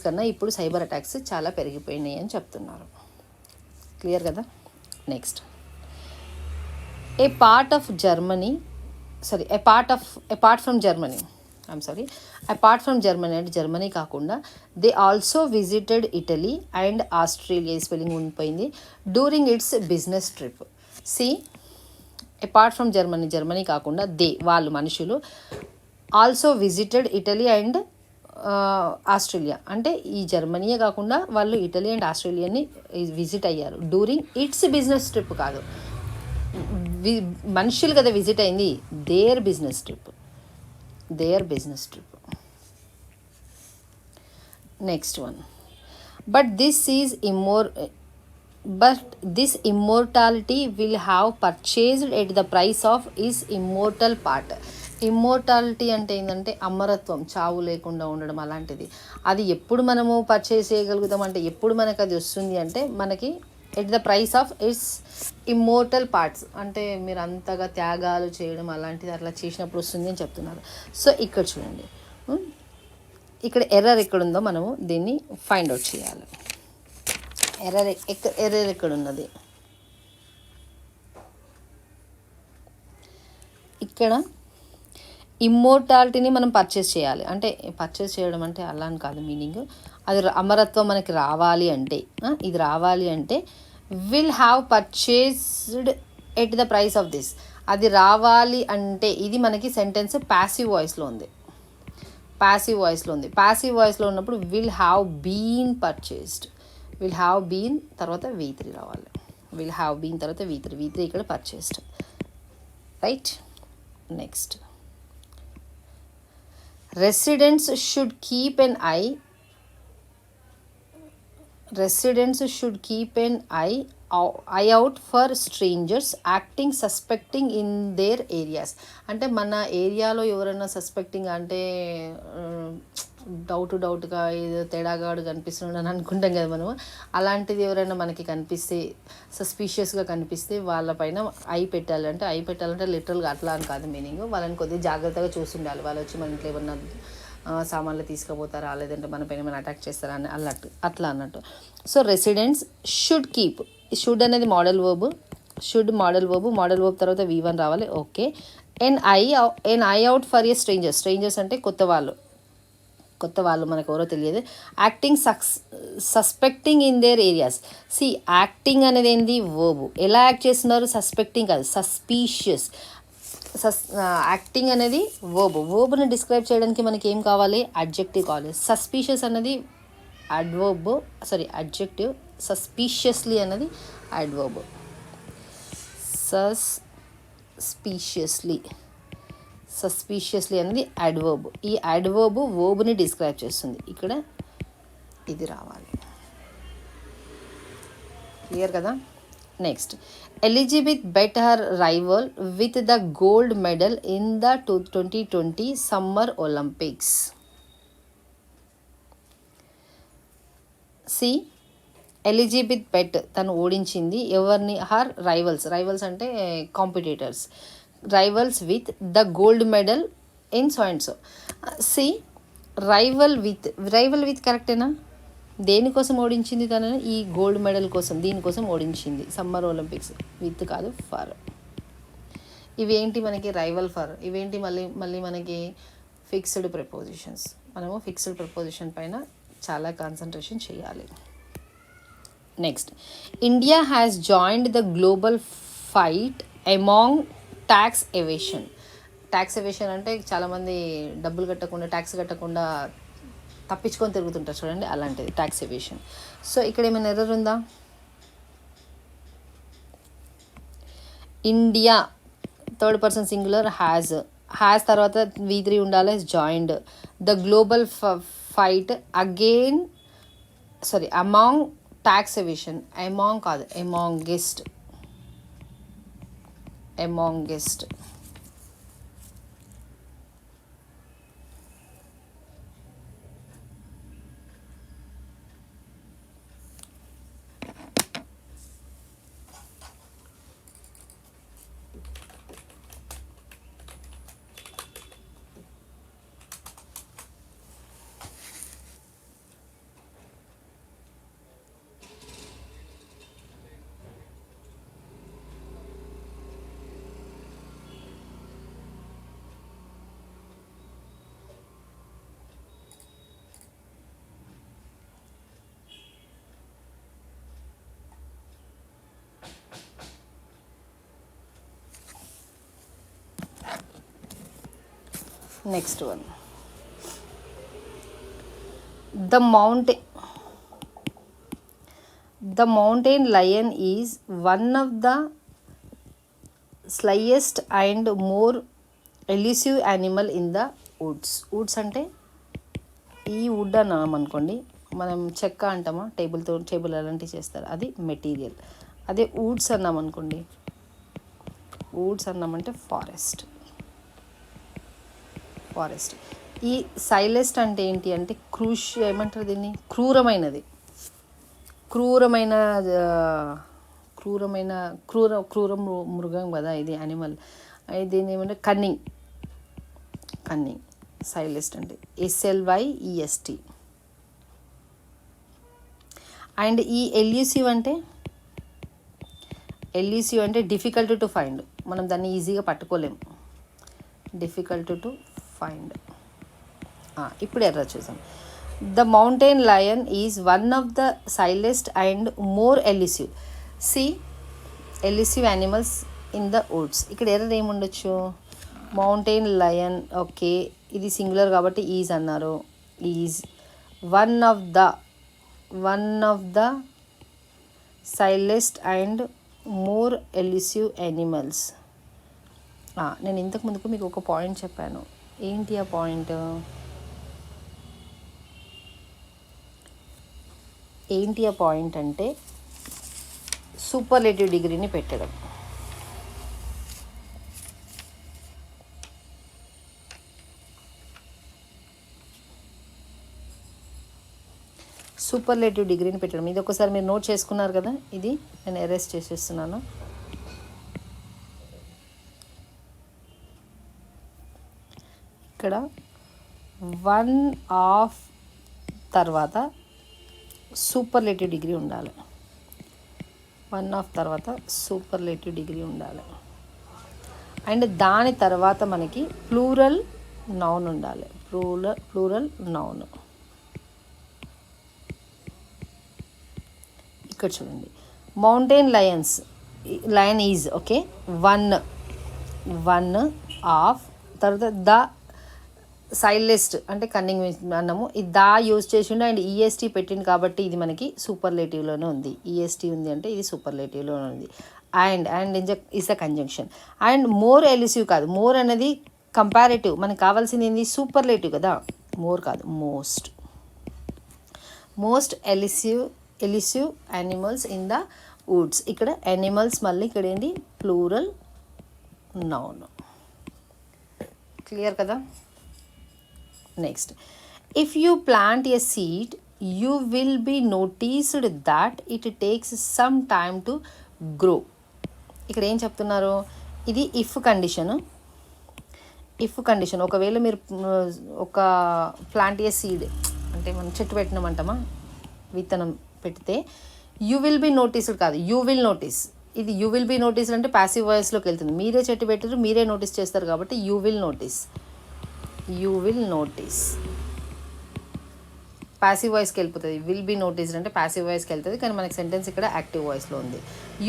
కన్నా ఇప్పుడు సైబర్ అటాక్స్ చాలా పెరిగిపోయినాయి అని చెప్తున్నారు. క్లియర్ కదా? నెక్స్ట్, అపార్ట్ ఫ్రమ్ జర్మనీ అంటే జర్మనీ కాకుండా, they also visited Italy and Australia, spelling ఉండిపోయింది, during its business trip. Apart from Germany కాకుండా, వాళ్ళు మనుషులు, also visited Italy and Australia అంటే ఈ జర్మనీయే కాకుండా వాళ్ళు ఇటలీ అండ్ ఆస్ట్రేలియాని విజిట్ అయ్యారు. డ్యూరింగ్ ఇట్స్ బిజినెస్ ట్రిప్ కాదు, మనుషులు కదా విజిట్ అయింది, their business trip. Next one, but this immortality will have purchased at the price of his immortal part. Immortality అంటే ఏంటంటే అమరత్వం, చావు లేకుండా ఉండడం అలాంటిది. అది ఎప్పుడు మనము పర్చేజ్ చేయగలుగుతాం అంటే, ఎప్పుడు మనకు అది వస్తుంది అంటే, మనకి at the price of it's immortal parts. అంటే మీరు అంతగా త్యాగాలు చేయడం అలాంటిది అట్లా చేసినప్పుడు వస్తుంది అని చెప్తున్నారు. సో ఇక్కడ చూడండి, ఇక్కడ ఎర్రర్ ఎక్కడుందో మనము దీన్ని ఫైండ్ అవుట్ చేయాలి. ఎర్రర్ ఎక్కడున్నది, ఇక్కడ ఇమ్మోర్టాలిటీని మనం పర్చేస్ చేయాలి. అంటే పర్చేస్ చేయడం అంటే అలా అని కాదు మీనింగ్. అది అమరత్వం మనకి రావాలి అంటే, ఇది రావాలి అంటే will have purchased at the price of this. అది రావాలి అంటే, ఇది మనకి సెంటెన్స్ ప్యాసివ్ వాయిస్లో ఉంది. ప్యాసివ్ వాయిస్లో ఉన్నప్పుడు will have been purchased, will have been తర్వాత V3 రావాలి. విల్ హ్యావ్ బీన్ తర్వాత V3 ఇక్కడ purchased, right. Next, residents should keep an eye out for strangers acting suspecting in their areas. అంటే మన ఏరియాలో ఎవరైనా సస్పెక్టింగ్ అంటే డౌట్గా ఏదో తేడాగాడు కనిపిస్తున్నాడు అని అనుకుంటాం కదా మనం. అలాంటిది ఎవరైనా మనకి కనిపిస్తే, సస్పీషియస్గా కనిపిస్తే వాళ్ళపైన ఐ పెట్టాలంటే లిటరల్గా అట్లా అని కాదు మీనింగ్. వాళ్ళని కొద్దిగా జాగ్రత్తగా చూస్తుండాలి. వాళ్ళు వచ్చి మన ఇంట్లో ఏమన్నా సామాన్లు తీసుకుపోతారా, లేదంటే మన పైన ఏమైనా అటాక్ చేస్తారా అని అట్లా అన్నట్టు. So residents should keep, should అనేది మోడల్ వర్బ్, మోడల్ వర్బ్ తర్వాత V1 రావాలి. Okay. An eye out for a strangers అంటే కొత్త వాళ్ళు మనకు ఎవరో తెలియదు. Acting suspecting in their areas. Acting అనేది ఏంది, వర్బ్. ఎలా యాక్ట్ చేస్తున్నారు, సస్పెక్టింగ్ కాదు, సస్పీషియస్. యాక్టింగ్ అనేది వర్బ్ని డిస్క్రైబ్ చేయడానికి మనకి ఏం కావాలి, అడ్జెక్టివ్ కావాలి. సస్పీషియస్ అనేది అడ్జెక్టివ్, సస్పీషియస్లీ అనేది అడ్వర్బ్. సస్పీషియస్లీ అనేది అడ్వర్బ్. ఈ అడ్వర్బ్ వర్బ్ని డిస్క్రైబ్ చేస్తుంది. ఇక్కడ ఇది రావాలి. క్లియర్ కదా? Next, Elizabeth beat her rival with the gold medal in the 2020 summer Olympics. C, Elizabeth beat తను ఓడించింది ఎవరిని? హర్ రైవల్స్ అంటే competitors. Rivals with the gold medal in so and so. C, rival with కరెక్టేనా? దేనికోసం ఓడించింది తనని? ఈ gold medal కోసం, దీనికోసం ఓడించింది. Summer Olympics. విత్ కాదు, ఫర్. ఇవేంటి మనకి? Rival, for. ఇవేంటి మళ్ళీ మనకి ఫిక్స్డ్ ప్రిపోజిషన్స్. మనము ఫిక్స్డ్ ప్రిపోజిషన్ పైన చాలా కాన్సన్ట్రేషన్ చేయాలి. Next, India has joined the global fight among tax evasion. Tax evasion అంటే చాలామంది డబ్బులు కట్టకుండా, ట్యాక్స్ కట్టకుండా తప్పించుకొని తిరుగుతుంటారు చూడండి, అలాంటిది ట్యాక్స్ ఎవేషన్. సో ఇక్కడ ఏమైనా ఎర్రర్ ఉందా? India third person singular has తర్వాత V3 ఉండాలి. Joined the global fight among tax evasion. Among కాదు, amongst. Next one, the mountain lion is one of the slyest and more elusive animal in the woods. Woods అంటే ఈ would అన్నాం అనుకోండి, మనం చెక్క అంటామా, టేబుల్ అలాంటివి చేస్తారు, అది మెటీరియల్. అదే వుడ్స్ అన్నాం అనుకోండి, వుడ్స్ అన్నామంటే ఫారెస్ట్. ఈ సైలెస్ట్ అంటే ఏంటి అంటే ఏమంటారు దీన్ని? క్రూరమైన మృగం కదా ఇది, యానిమల్. దీన్ని ఏమంటే కన్నింగ్. సైలెస్ట్ అంటే SLYEST. అండ్ ఈ ఎల్యూసివ్ అంటే డిఫికల్ట్ టు ఫైండ్. మనం దాన్ని ఈజీగా పట్టుకోలేము. Difficult to find. ఇప్పుడు ఎర్ర చూసాం. The mountain lion is one of the slyest and more elusive. Elusive animals in the woods. ఇక్కడ ఎర్ర ఏముండొచ్చు? మౌంటైన్ లయన్, ఓకే, ఇది సింగులర్ కాబట్టి ఈజ్ అన్నారు. Is one of the slyest and more elusive animals. నేను ఇంతకు ముందుకు మీకు ఒక పాయింట్ చెప్పాను. ఏంటి ఆ పాయింట్? అంటే సూపర్లేటివ్ డిగ్రీని పెట్టడం. ఇది ఒకసారి మీరు నోట్ చేసుకున్నారు కదా, ఇది నేను ఎరేస్ చేసేస్తున్నాను. ఇక్కడ వన్ ఆఫ్ తర్వాత సూపర్లేటివ్ డిగ్రీ ఉండాలి. అండ్ దాని తర్వాత మనకి ప్లూరల్ నౌన్ ఉండాలి. Plural noun. ఇక్కడ చూడండి, mountain lion is okay, one of తర్వాత ద సైలెస్ట్ అంటే కన్నింగ్ అన్నాము. ఇది దా యూజ్ చేసిండు అండ్ EST పెట్టింది కాబట్టి ఇది మనకి సూపర్లేటివ్లోనే ఉంది. EST ఉంది అంటే ఇది సూపర్లేటివ్లోనే ఉంది. And is the conjunction. And more elusive కాదు, మోర్ అనేది కంపారేటివ్, మనకు కావాల్సింది ఏంది సూపర్లేటివ్ కదా, మోర్ కాదు most elusive animals in the woods. ఇక్కడ యానిమల్స్ మళ్ళీ ఇక్కడ ఏంటి ప్లూరల్ నౌన్. క్లియర్ కదా. Next, if you plant a seed you will be noticed that it takes some time to grow. ఇక్కడ ఏం చెప్తున్నారు, ఇది ఇఫ్ కండిషన్. ఒకవేళ మీరు ఒక ప్లాంట్ ఏ సీడ్ అంటే మనం చెట్టు పెట్టినామంటామా, విత్తనం పెడితే యూ విల్ బీ నోటీస్డ్ కాదు, యూ విల్ నోటీస్. ఇది యూ విల్ బీ నోటీస్డ్ అంటే ప్యాసివ్ వాయిస్లోకి వెళ్తుంది. మీరే చెట్టు పెట్టారు, మీరే నోటీస్ చేస్తారు కాబట్టి యూ విల్ నోటీస్. ప్యాసివ్ వాయిస్కి వెళ్ళిపోతుంది. విల్ బీ నోటీస్డ్ అంటే ప్యాసివ్ వాయిస్కి వెళ్తుంది, కానీ మనకి సెంటెన్స్ ఇక్కడ యాక్టివ్ వాయిస్లో ఉంది.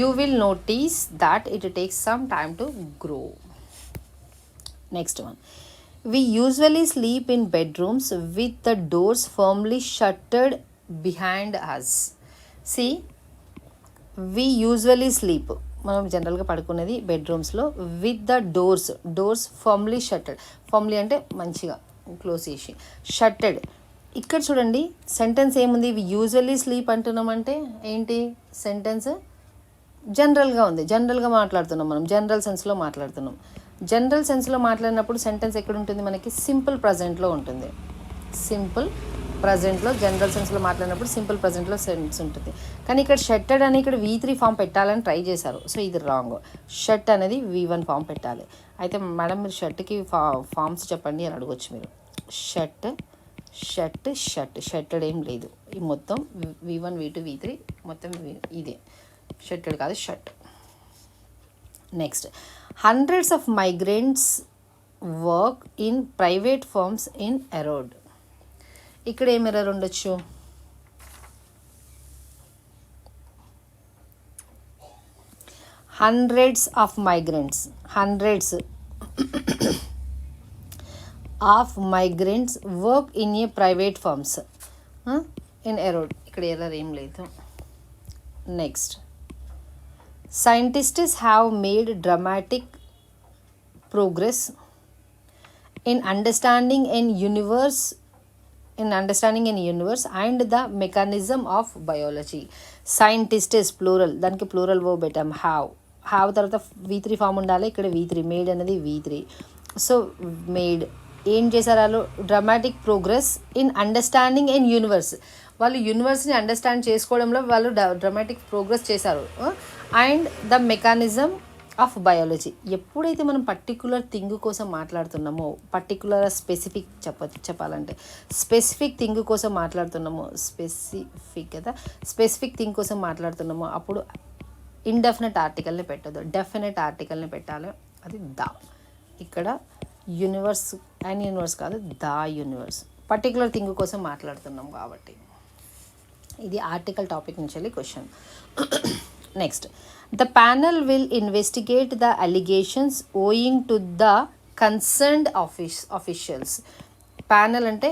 You will notice that it takes some time to grow. Next one, we usually sleep in bedrooms with the doors firmly shuttered behind us. See, we usually sleep, మనం జనరల్గా పడుకునేది బెడ్రూమ్స్లో, with the doors firmly shutted. Firmly అంటే మంచిగా close చేసి, షట్టెడ్. ఇక్కడ చూడండి sentence ఏముంది, వి యూజువల్లీ స్లీప్ అంటున్నామంటే ఏంటి, సెంటెన్స్ జనరల్గా ఉంది, జనరల్గా మాట్లాడుతున్నాం, మనం జనరల్ సెన్స్లో మాట్లాడుతున్నాం. జనరల్ సెన్స్లో మాట్లాడినప్పుడు సెంటెన్స్ ఎక్కడ ఉంటుంది మనకి, సింపుల్ ప్రజెంట్లో ఉంటుంది. జనరల్ సెన్స్లో మాట్లాడినప్పుడు సింపుల్ ప్రజెంట్లో సెన్స్ ఉంటుంది. కానీ ఇక్కడ షట్టెడ్ అని ఇక్కడ V3 ఫామ్ పెట్టాలని ట్రై చేశారు, సో ఇది రాంగ్. షర్ట్ అనేది V1 ఫామ్ పెట్టాలి. అయితే మేడం మీరు షర్ట్కి ఫామ్స్ చెప్పండి అని అడగొచ్చు మీరు. షట్టెడ్ ఏం లేదు, ఈ మొత్తం V1 V2 V3 మొత్తం ఇదే, షట్టెడ్ కాదు shirt. Next, hundreds of migrants work in private firms in Erode. ఇక్కడ ఏం ఎర్రర్ ఉండొచ్చు, hundreds of migrants work in a private firms in Erode. ఇక్కడ ఎర్రర్ ఏం లేదు. Next, scientists have made dramatic progress in understanding a universe and the mechanism of biology. Scientists plural, దానికి plural verb పెట్టాం. Have తర్వాత V3 form ఉండాలి, ఇక్కడ V3 made అనేది V3. So made ఏం చేశారు వాళ్ళు, dramatic progress in understanding and universe. వాళ్ళు యూనివర్స్ని అండర్స్టాండ్ చేసుకోవడంలో వాళ్ళు డ్రామాటిక్ ప్రోగ్రెస్ చేశారు. And the mechanism of biology. ఎప్పుడైతే మనం పర్టికులర్ థింగ్ కోసం మాట్లాడుతున్నామో, పర్టికులర్ చెప్పాలంటే స్పెసిఫిక్ థింగ్ కోసం మాట్లాడుతున్నామో, స్పెసిఫిక్ థింగ్ కోసం మాట్లాడుతున్నామో అప్పుడు ఇండెఫినెట్ ఆర్టికల్ని పెట్టదు, డెఫినెట్ ఆర్టికల్ని పెట్టాలి. అది ద. ఇక్కడ యూనివర్స్ అండ్ యూనివర్స్ కాదు, ద యూనివర్స్. పర్టికులర్ థింగ్ కోసం మాట్లాడుతున్నాం కాబట్టి ఇది ఆర్టికల్ టాపిక్ నుంచి వెళ్ళి question. Next, the panel will investigate the allegations owing to the concerned officials. Panel అంటే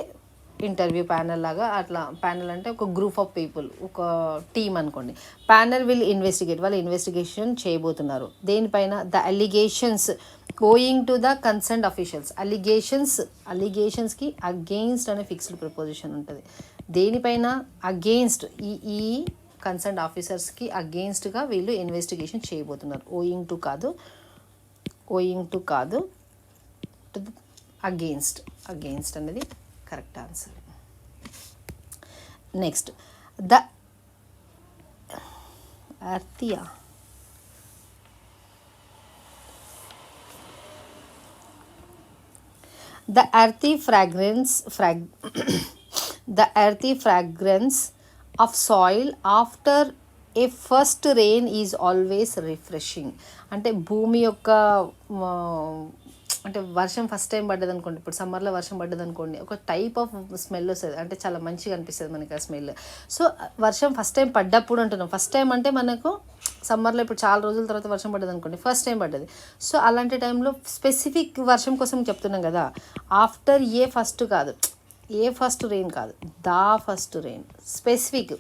ఇంటర్వ్యూ ప్యానల్ లాగా, అట్లా ప్యానల్ అంటే ఒక గ్రూప్ ఆఫ్ పీపుల్, ఒక టీమ్ అనుకోండి. ప్యానల్ విల్ ఇన్వెస్టిగేట్, వాళ్ళు ఇన్వెస్టిగేషన్ చేయబోతున్నారు దేనిపైన, the allegations owing to the concerned officials. అలిగేషన్స్కి అగెయిన్స్ట్ అనే ఫిక్స్డ్ ప్రిపోజిషన్ ఉంటుంది. దేనిపైన, అగెయిన్స్ట్, ఈ కన్సర్న్డ్ ఆఫీసర్స్కి అగెయిన్స్ట్గా వీళ్ళు ఇన్వెస్టిగేషన్ చేయబోతున్నారు. ఓయింగ్ టు కాదు, అగెయిన్స్ట్ అనేది correct answer. Next, the earthier the earthy fragrance of soil after a first rain is always refreshing. అంటే భూమి యొక్క అంటే వర్షం ఫస్ట్ టైం పడ్డది అనుకోండి, ఇప్పుడు సమ్మర్లో వర్షం పడ్డది అనుకోండి, ఒక టైప్ ఆఫ్ స్మెల్ వస్తుంది, అంటే చాలా మంచిగా అనిపిస్తుంది మనకి ఆ స్మెల్. సో వర్షం ఫస్ట్ టైం పడ్డప్పుడు అంటున్నాం, ఫస్ట్ టైం అంటే మనకు సమ్మర్లో ఇప్పుడు చాలా రోజుల తర్వాత వర్షం పడ్డది అనుకోండి, ఫస్ట్ టైం పడ్డది. సో అలాంటి టైంలో స్పెసిఫిక్ వర్షం కోసం చెప్తున్నాం కదా, ఆఫ్టర్ ఏ ఫస్ట్ కాదు, ఏ ఫస్ట్ రెయిన్ కాదు, దా ఫస్ట్ రెయిన్. స్పెసిఫిక్,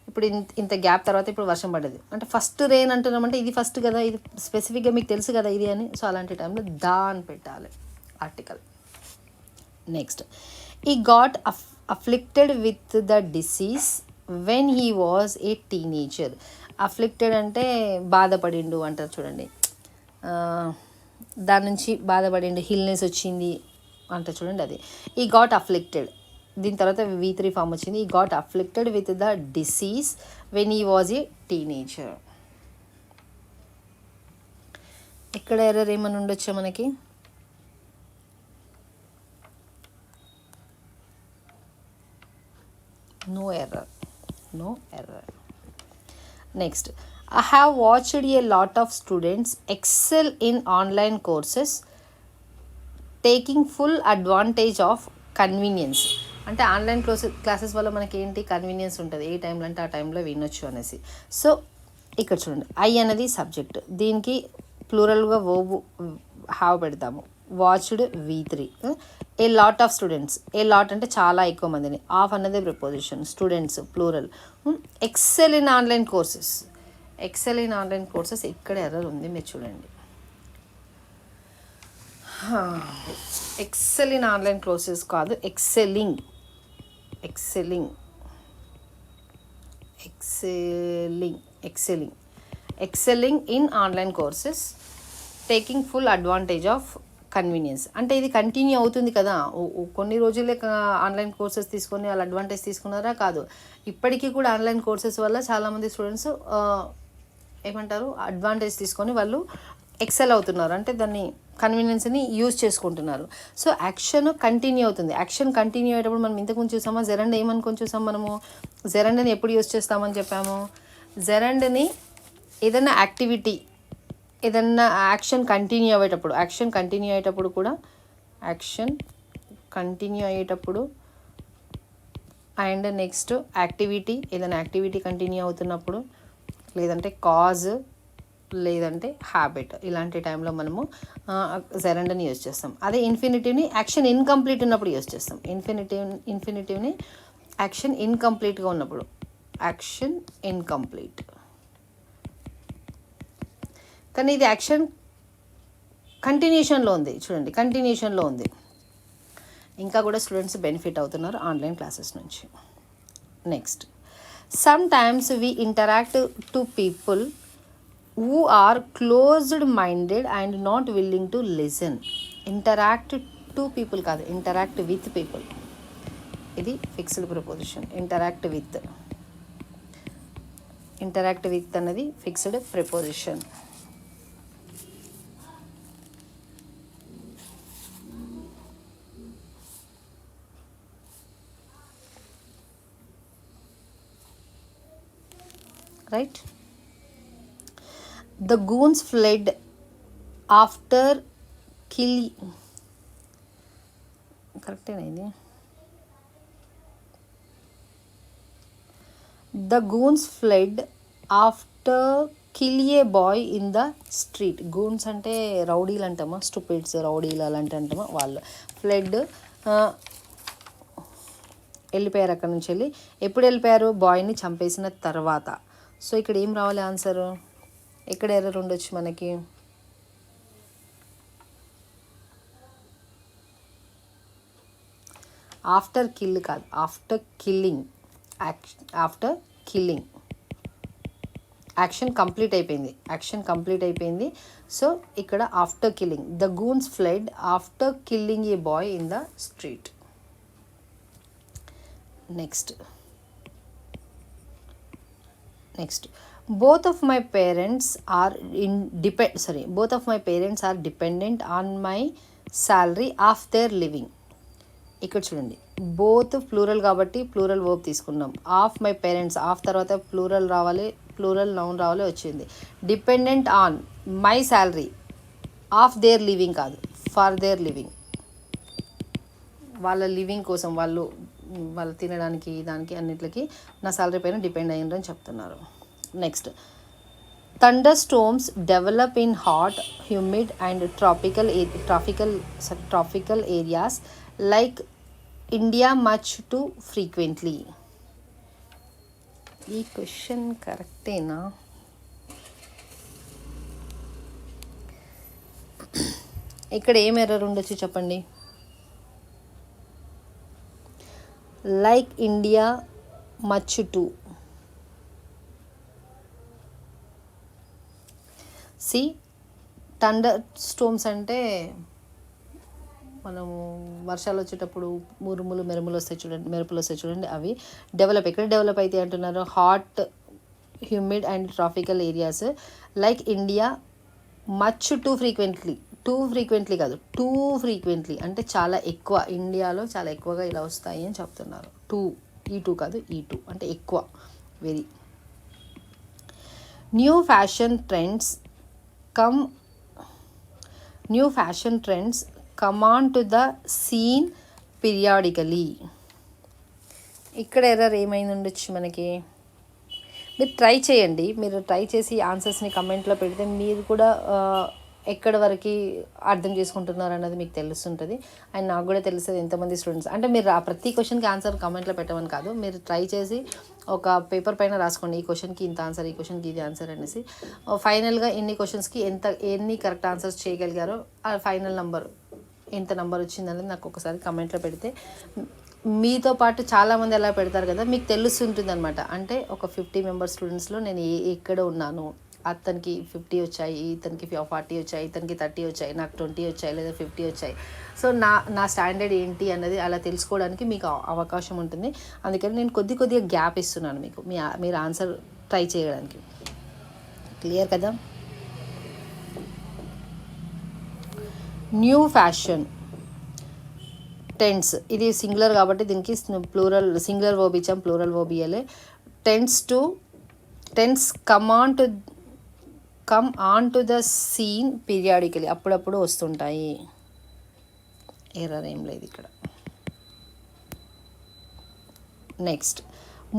ఇప్పుడు ఇంత గ్యాప్ తర్వాత ఇప్పుడు వర్షం పడ్డది అంటే ఫస్ట్ రెయిన్ అంటున్నామంటే ఇది ఫస్ట్ కదా, ఇది స్పెసిఫిక్గా మీకు తెలుసు కదా ఇది అని. సో అలాంటి టైంలో దా అని పెట్టాలి. Article. Next, he got afflicted with the disease when he was a teenager. Afflicted అంటే బాధపడిండు అంటారు చూడండి, దాని నుంచి బాధపడిండు, హిల్నెస్ వచ్చింది అంటారు చూడండి, అది ఈ గాట్ అఫ్లిక్టెడ్. దీని తర్వాత V3 ఫామ్ వచ్చింది. ఈ got afflicted with the disease when ఈ వాజ్ ఏ టీనేజర్. ఇక్కడ ఎర్రర్ ఏమని ఉండొచ్చా మనకి? No error. Next, I have watched a lot of students excel in online courses, taking full advantage of convenience. అంటే online classes వల్ల మనకి ఏంటి convenience ఉంటుంది, ఏ టైంలో అంటే ఆ టైంలో వినొచ్చు అనేసి. సో ఇక్కడ చూడండి, ఐ అనేది సబ్జెక్ట్, దీనికి ప్లూరల్గా వర్బ్ హ్యావ్ పెడతాము. Watched V3. A lot of students, a lot అంటే చాలా ఎక్కువ మందిని, ఆఫ్ అన్నదే preposition, students plural. Excel in online courses, excel in online courses ఇక్కడ ఎర్రర్ ఉంది, మీరు చూడండి. ఎక్సెల్ ఇన్ ఆన్లైన్ కోర్సెస్ కాదు, excelling in online courses, taking full advantage of convenience. అంటే ఇది కంటిన్యూ అవుతుంది కదా, కొన్ని రోజులే ఆన్లైన్ కోర్సెస్ తీసుకొని వాళ్ళు అడ్వాంటేజ్ తీసుకున్నారా? కాదు, ఇప్పటికీ కూడా ఆన్లైన్ కోర్సెస్ వల్ల చాలామంది స్టూడెంట్స్ ఏమంటారు, అడ్వాంటేజ్ తీసుకొని వాళ్ళు ఎక్సెల్ అవుతున్నారు, అంటే దాన్ని కన్వీనియన్స్ని యూజ్ చేసుకుంటున్నారు. సో యాక్షన్ కంటిన్యూ అవుతుంది. యాక్షన్ కంటిన్యూ అయ్యేటప్పుడు మనం ఇంతకుముందు చూసామా, జెరండ్ ఏమనుకొని చూసాం మనము, జెరండ్ని ఎప్పుడు యూజ్ చేస్తామని చెప్పాము. జెరండ్ని ఏదైనా యాక్టివిటీ, ఏదన్నా యాక్షన్ కంటిన్యూ అయ్యేటప్పుడు కూడా అండ్ నెక్స్ట్ యాక్టివిటీ, ఏదైనా యాక్టివిటీ కంటిన్యూ అవుతున్నప్పుడు, లేదంటే కాజ్, లేదంటే హ్యాబిట్, ఇలాంటి టైంలో మనము జెరండ్ని యూజ్ చేస్తాం. అదే ఇన్ఫినిటివ్ని యాక్షన్ ఇన్కంప్లీట్ ఉన్నప్పుడు యూజ్ చేస్తాం. ఇన్ఫినిటివ్ని యాక్షన్ ఇన్కంప్లీట్గా ఉన్నప్పుడు, యాక్షన్ ఇన్కంప్లీట్. కానీ ఇది యాక్షన్ కంటిన్యూషన్లో ఉంది, చూడండి కంటిన్యూషన్లో ఉంది. ఇంకా కూడా స్టూడెంట్స్ బెనిఫిట్ అవుతున్నారు ఆన్లైన్ క్లాసెస్ నుంచి. Next, some times we interact to people who are closed minded and not willing to listen. Interact to people కాదు, interact with people. ఇది ఫిక్స్డ్ ప్రిపోజిషన్. ఇంటరాక్ట్ విత్ అన్నది fixed preposition. Right. The goons fled after కరెక్టేనా ఇది? The goons fled after kill a boy in the street. goons అంటే రౌడీలు అంటామా, stupids, రౌడీలు అలాంటి అంటామా, వాళ్ళు. ఫ్లెడ్ వెళ్ళిపోయారు అక్కడ నుంచి వెళ్ళి. ఎప్పుడు వెళ్ళిపోయారు? బాయ్ని చంపేసిన తర్వాత. సో ఇక్కడ ఏం రావాలి ఆన్సరు? ఎక్కడ ఎర్రర్ ఉండొచ్చు మనకి? ఆఫ్టర్ కిల్ కాదు, ఆఫ్టర్ కిల్లింగ్. యాక్షన్ కంప్లీట్ అయిపోయింది. సో ఇక్కడ after killing. The goons ఫ్లెడ్ after killing A boy in the street. Next, both of my parents are dependent on my salary of their living. ఇక్కడ చూడండి, both plural కాబట్టి plural verb తీసుకున్నాం. Of my parents, of తర్వాత plural రావాలి, plural noun రావాలి, వచ్చింది. Dependent on my salary, of their living కాదు, for their living. వాళ్ళ లివింగ్ కోసం, వాళ్ళు తినడానికి, దానికి అన్నిటికి నా శాలరీ పైన డిపెండ్ అయ్యిండ్రు అని చెప్తున్నారు. Next, thunder storms develop in hot, humid and tropical areas like India much too frequently. ఈ క్వశ్చన్ ఇక్కడ ఏం ఎర్రర్ ఉండొచ్చు చెప్పండి. Like India much too. C thunder storms అంటే మనము వర్షాలు వచ్చేటప్పుడు మెరుపులు వస్తాయి చూడండి అవి డెవలప్. ఎక్కడ డెవలప్ అయితే అంటున్నారు? Hot, humid and tropical areas like India much two frequently కాదు, టూ ఫ్రీక్వెంట్లీ అంటే చాలా ఎక్కువ, ఇండియాలో చాలా ఎక్కువగా ఇలా వస్తాయి అని చెప్తున్నారు. ఈ టూ కాదు, ఈ2 అంటే ఎక్కువ, very. New fashion trends come on to the scene periodically. ఇక్కడ ఎర్రర్ ఏమైంది ఉండొచ్చు మనకి? మీరు ట్రై చేయండి. మీరు ట్రై చేసి ఆన్సర్స్ని కమెంట్లో పెడితే మీరు కూడా ఎక్కడి వరకు అర్థం చేసుకుంటున్నారు అన్నది మీకు తెలుస్తుంటుంది. అండ్ నాకు కూడా తెలుస్తుంది ఎంతమంది స్టూడెంట్స్ అంటే. మీరు ఆ ప్రతి క్వశ్చన్కి ఆన్సర్ కమెంట్లో పెట్టమని కాదు, మీరు ట్రై చేసి ఒక పేపర్ పైన రాసుకోండి, ఈ క్వశ్చన్కి ఇంత ఆన్సర్, ఈ క్వశ్చన్కి ఇది ఆన్సర్ అనేసి. ఫైనల్గా ఎన్ని క్వశ్చన్స్కి ఎన్ని కరెక్ట్ ఆన్సర్స్ చేయగలిగారో ఆ ఫైనల్ నెంబర్ ఎంత నెంబర్ వచ్చిందనేది నాకు ఒకసారి కమెంట్లో పెడితే, మీతో పాటు చాలామంది ఎలా పెడతారు కదా, మీకు తెలుస్తుంటుంది అనమాట. అంటే ఒక 50 మెంబర్స్ స్టూడెంట్స్లో నేను ఎక్కడ ఉన్నాను, అతనికి 50 వచ్చాయి, ఇతనికి 40 వచ్చాయి, ఇతనికి 30 వచ్చాయి, నాకు 20 వచ్చాయి లేదా 50 వచ్చాయి. సో నా స్టాండర్డ్ ఏంటి అన్నది అలా తెలుసుకోవడానికి మీకు అవకాశం ఉంటుంది. అందుకని నేను కొద్దిగా గ్యాప్ ఇస్తున్నాను మీకు, మీరు ఆన్సర్ ట్రై చేయడానికి. క్లియర్ కదా? న్యూ ఫ్యాషన్ టెన్స్, ఇది సింగులర్ కాబట్టి దీనికి ప్లూరల్, సింగులర్ వర్బ్ ఇచ్చాం, ప్లూరల్ వర్బ్ ఇయ్యాలి. Trends come on to the scene periodically, అప్పుడప్పుడు వస్తుంటాయి. ఎర్రర్ ఏం లేదు ఇక్కడ. Next,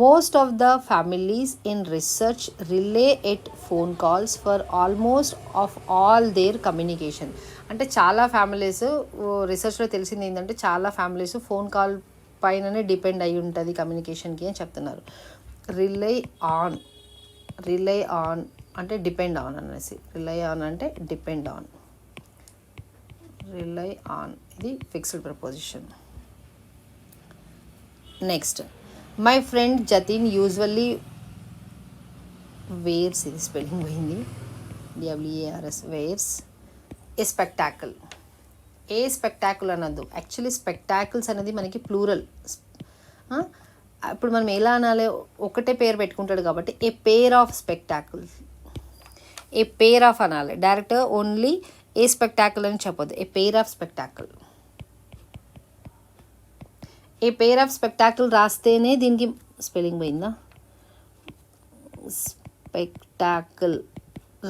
most of the families in research rely at phone calls for almost of all their communication. అంటే చాలా ఫ్యామిలీస్, రీసెర్చ్లో తెలిసింది ఏంటంటే చాలా ఫ్యామిలీస్ ఫోన్ కాల్ పైననే డిపెండ్ అయి ఉంటుంది కమ్యూనికేషన్కి అని చెప్తున్నారు. రిలై ఆన్ అంటే డిపెండ్ ఆన్ అనేసి, రిలై ఆన్ అంటే డిపెండ్ ఆన్, రిలై ఆన్ ఇది fixed preposition. Next, my friend Jatin usually wears, ఇది స్పెల్లింగ్ పోయింది, WARS, wears a spectacle. A spectacle అనద్దు, యాక్చువల్లీ స్పెక్టాకిల్స్ అనేది మనకి ప్లూరల్. ఇప్పుడు మనం ఎలా అనాలి, ఒకటే పేరు పెట్టుకుంటాడు కాబట్టి a pair of spectacles, a pair of అనాలి, డైరెక్ట్ ఓన్లీ ఏ స్పెక్టాకిల్ అని చెప్పొద్దు, a pair of spectacle. A pair of spectacle రాస్తేనే దీనికి స్పెల్లింగ్ పోయిందా, స్పెక్టాకిల్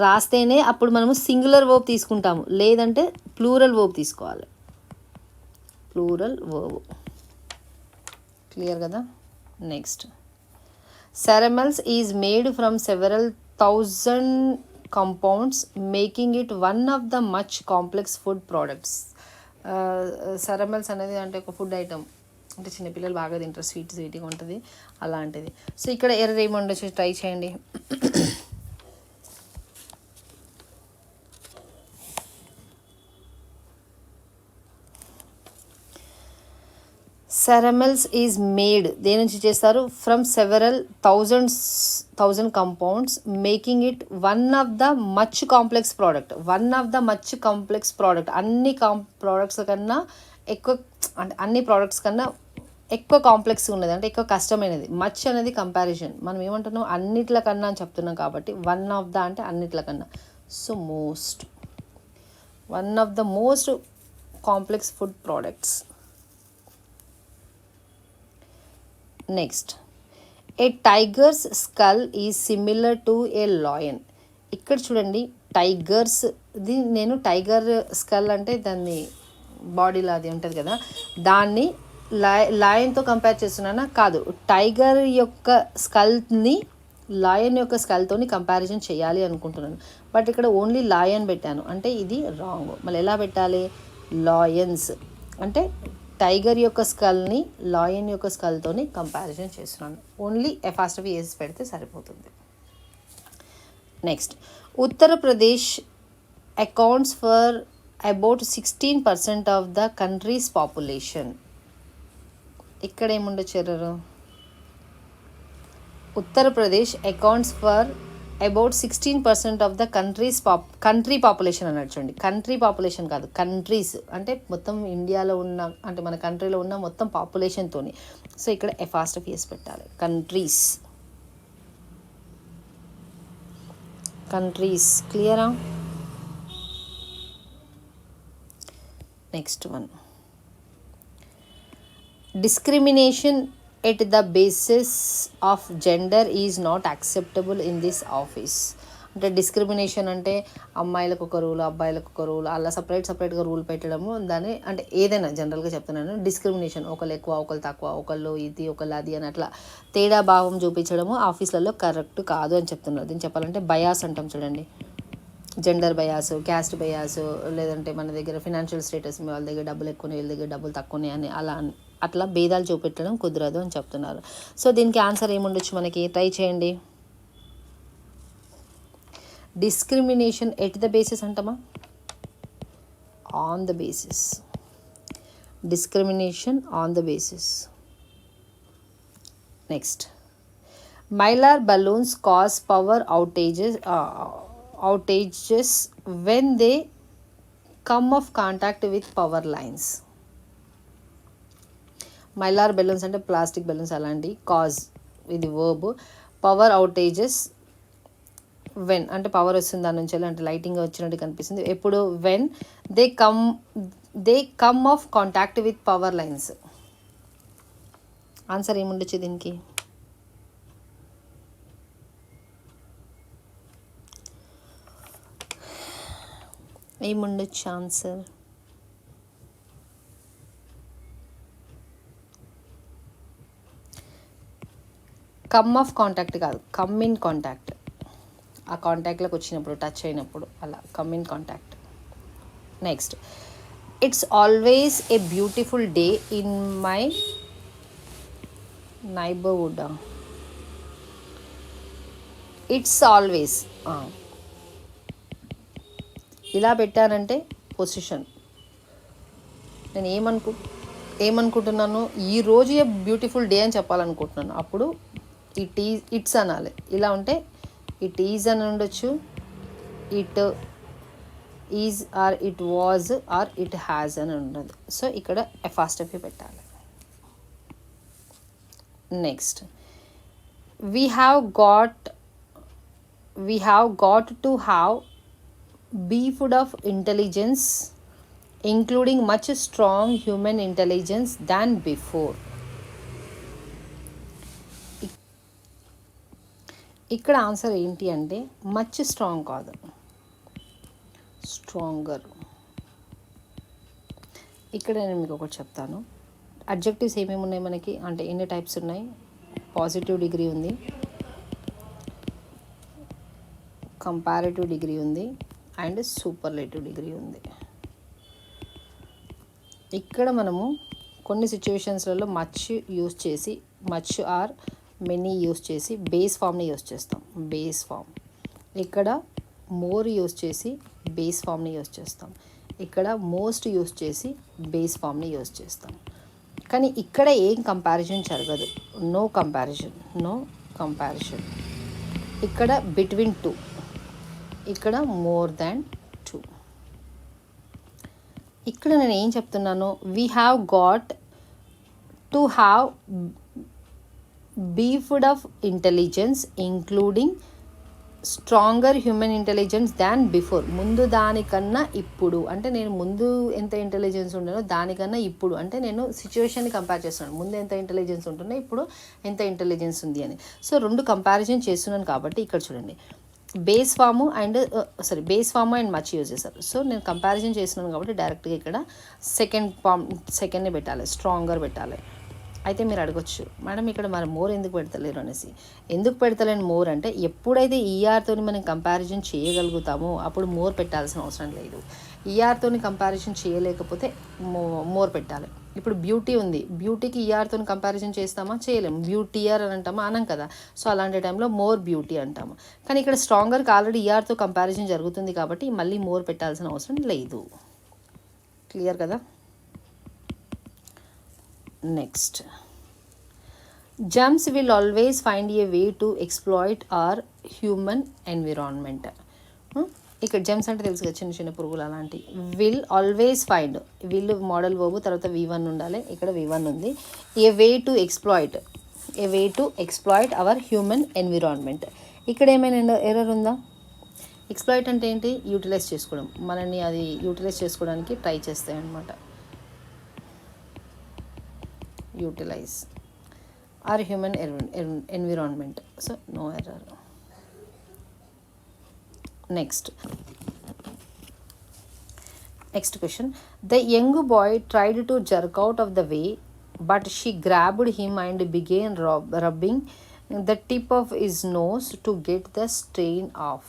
రాస్తేనే అప్పుడు మనము సింగులర్ వర్బ్ తీసుకుంటాము, లేదంటే ప్లూరల్ వర్బ్ తీసుకోవాలి, ప్లూరల్ వర్బ్. క్లియర్ కదా? Next, ceramics is made from several 1000 compounds making it one of the much complex food products. సెరమల్స్ అనేది అంటే ఒక ఫుడ్ ఐటమ్, అంటే చిన్నపిల్లలు బాగా తింటారు, స్వీట్గా ఉంటుంది అలాంటిది. సో ఇక్కడ ఎర్రర్ ఏమి ఉండొచ్చు ట్రై చేయండి. సెరమల్స్ ఈజ్ మేడ్ దేని నుంచి చేస్తారు? From several thousand compounds making it one of the much complex product. అన్ని ప్రోడక్ట్స్ కన్నా ఎక్కువ, అంటే అన్ని ప్రోడక్ట్స్ కన్నా ఎక్కువ కాంప్లెక్స్ ఉన్నది, అంటే ఎక్కువ కష్టమైనది. మచ్ అనేది కంపారిజన్, మనం ఏమంటున్నాం అన్నిట్ల కన్నా అని చెప్తున్నాం కాబట్టి వన్ ఆఫ్ ద అంటే అన్నిట్ల కన్నా. So one of the most complex food products. Next, A tigers skull is similar to A lion. ఇక్కడ చూడండి, టైగర్స్ది నేను టైగర్ స్కల్ అంటే దాన్ని బాడీలో అది ఉంటుంది కదా, దాన్ని లాయన్తో కంపేర్ చేస్తున్నానా? కాదు, టైగర్ యొక్క స్కల్ని లాయన్ యొక్క స్కల్తోని కంపారిజన్ చేయాలి అనుకుంటున్నాను. బట్ ఇక్కడ ఓన్లీ లాయన్ పెట్టాను, అంటే ఇది రాంగ్. మళ్ళీ ఎలా పెట్టాలి? లాయన్స్ అంటే టైగర్ యొక్క స్కల్ని లాయన్ యొక్క స్కల్తోని కంపారిజన్ చేస్తున్నాను. ఓన్లీ ఎఫాస్టఫీ వేసి పెడితే సరిపోతుంది. Next, Uttar Pradesh accounts for about 16% of the country's population. ఇక్కడ ఏముండొచ్చు error? Uttar Pradesh accounts for about 16% of the country population అన్నట్టు. చూడండి, కంట్రీ పాపులేషన్ కాదు, కంట్రీస్ అంటే మొత్తం ఇండియాలో ఉన్న, అంటే మన కంట్రీలో ఉన్న మొత్తం పాపులేషన్తోని. సో ఇక్కడ ఎఫాస్టఫియస్ పెట్టాలి. Country's, country's. క్లియరా? Next one, discrimination at the basis of gender is not acceptable in this office. అంటే డిస్క్రిమినేషన్ అంటే అమ్మాయిలకు ఒక రూల్, అబ్బాయిలకు ఒక రూల్, అలా సపరేట్గా రూల్ పెట్టడము. దాన్ని అంటే ఏదైనా జనరల్గా చెప్తున్నాను, డిస్క్రిమినేషన్, ఒకళ్ళు ఎక్కువ ఒకళ్ళు తక్కువ, ఒకళ్ళు ఇది ఒకళ్ళు అది అని అట్లా తేడా భావం చూపించడము ఆఫీసులలో కరెక్ట్ కాదు అని చెప్తున్నారు. దీన్ని చెప్పాలంటే బయాస్ అంటాం చూడండి. జెండర్ బయాస్, క్యాస్ట్ బయాస్, లేదంటే మన దగ్గర ఫినాన్షియల్ స్టేటస్, వాళ్ళ దగ్గర డబ్బులు ఎక్కువనే, వీళ్ళ దగ్గర డబ్బులు తక్కువనే అని అట్లా భేదాలు చూపెట్టడం కుదరదు అని చెప్తున్నారు. సో దీనికి ఆన్సర్ ఏముండొచ్చు మనకి? ట్రై చేయండి. డిస్క్రిమినేషన్ ఎట్ ద బేసిస్ అంటామా? On the basis. Discrimination on the basis. Next, mylar balloons cause power outages when they come of contact with power lines. mylar balloons అంటే ప్లాస్టిక్ బెలూన్స్ అలాంటి. Cause ఇది verb. Power outages when అంటే power వస్తుంది దాని నుంచి, అంటే lighting వచ్చినట్టు కనిపిస్తుంది. ఎప్పుడు? When they come of contact with power lines. Answer ఏముండొచ్చు దీనికి? ఏముండొచ్చు ఆన్సర్? కమ్ ఆఫ్ కాంటాక్ట్ కాదు, కమ్ ఇన్ కాంటాక్ట్. ఆ కాంటాక్ట్లోకి వచ్చినప్పుడు, టచ్ అయినప్పుడు, అలా come in contact. Next, it's always a beautiful day in my neighbourhood. It's always ఇలా పెట్టానంటే పొజిషన్. నేను ఏమనుకుంటున్నాను, ఈరోజు ఏ బ్యూటిఫుల్ డే అని చెప్పాలనుకుంటున్నాను. అప్పుడు ఇట్స్ అనాలి. ఇలా ఉంటే ఇట్ ఈజ్ అని ఉండొచ్చు, it is or it was or it has అని ఉండదు. సో ఇక్కడ ఎఫాస్టఫీ పెట్టాలి. Next, we have got to have beefed of intelligence including much strong human intelligence than before. ఇక్కడ ఆన్సర్ ఏంటి అంటే మచ్ స్ట్రాంగ్ కాదు, స్ట్రాంగర్. ఇక్కడ నేను మీకు ఒకటి చెప్తాను. అడ్జెక్టివ్స్ ఏమేమి ఉన్నాయి మనకి అంటే ఎన్ని టైప్స్ ఉన్నాయి? పాజిటివ్ డిగ్రీ ఉంది, కంపారిటివ్ డిగ్రీ ఉంది, అండ్ సూపర్లేటివ్ డిగ్రీ ఉంది. ఇక్కడ మనము కొన్ని సిచ్యువేషన్స్లలో మచ్ యూస్ చేసి, మచ్ ఆర్ మెనీ యూస్ చేసి బేస్ ఫామ్ని యూస్ చేస్తాం, బేస్ ఫామ్. ఇక్కడ మోర్ యూస్ చేసి బేస్ ఫామ్ని యూస్ చేస్తాం. ఇక్కడ మోస్ట్ యూస్ చేసి బేస్ ఫామ్ని యూస్ చేస్తాం. కానీ ఇక్కడ ఏం కంపారిజన్ జరగదు, నో కంపారిజన్. ఇక్కడ బిట్వీన్ టూ, ఇక్కడ మోర్ దాన్ టూ. ఇక్కడ నేను ఏం చెప్తున్నాను? We have got to have beefed off intelligence including stronger human intelligence than before. ముందు దానికన్నా ఇప్పుడు, అంటే నేను ముందు ఎంత ఇంటెలిజెన్స్ ఉండేనో దానికన్నా ఇప్పుడు, అంటే నేను సిచ్యువేషన్ని కంపేర్ చేస్తున్నాను. ముందు ఎంత ఇంటెలిజెన్స్ ఉంటుందో ఇప్పుడు ఎంత ఇంటెలిజెన్స్ ఉంది అని. సో రెండు కంపారిజన్ చేస్తున్నాను కాబట్టి ఇక్కడ చూడండి, base form and much use చేశారు. సో నేను కంపారిజన్ చేస్తున్నాను కాబట్టి డైరెక్ట్గా ఇక్కడ సెకండ్ని పెట్టాలి, స్ట్రాంగర్ పెట్టాలి. అయితే మీరు అడగొచ్చు, మేడం ఇక్కడ మరి మోర్ ఎందుకు పెడతలేరు అనేసి. ఎందుకు పెడతలేని మోర్ అంటే ఎప్పుడైతే ఈఆర్తో మనం కంపారిజన్ చేయగలుగుతామో అప్పుడు మోర్ పెట్టాల్సిన అవసరం లేదు. ఈఆర్తో కంపారిజన్ చేయలేకపోతే మోర్ పెట్టాలి. ఇప్పుడు బ్యూటీ ఉంది, బ్యూటీకి ఈఆర్తో కంపారిజన్ చేస్తామా? చేయలేము. బ్యూటీయర్ అని అంటామా? అనం కదా. సో అలాంటి టైంలో మోర్ బ్యూటీ అంటాము. కానీ ఇక్కడ స్ట్రాంగర్కి ఆల్రెడీ ఈఆర్తో కంపారిజన్ జరుగుతుంది కాబట్టి మళ్ళీ మోర్ పెట్టాల్సిన అవసరం లేదు. క్లియర్ కదా. Next, germs will always find a way to exploit are human environment. ఇక్కడ జెమ్స్ అంటే తెలుసు కదా, చిన్న చిన్న పురుగులు అలాంటి. Will always find, will modal verb తర్వాత V1 ఉండాలి, ఇక్కడ V1 ఉంది. A way to exploit, a way to exploit our human environment. ఇక్కడ ఏమైనా ఎర్రర్ ఉందా? ఎక్స్ప్లాయిట్ అంటే ఏంటి? యూటిలైజ్ చేసుకోవడం, మనల్ని అది యూటిలైజ్ చేసుకోవడానికి ట్రై చేస్తాయి అన్నమాట. Utilize our human environment, so no error. Next question. The young boy tried to jerk out of the way, but she grabbed him and began rubbing the tip of his nose to get the stain off.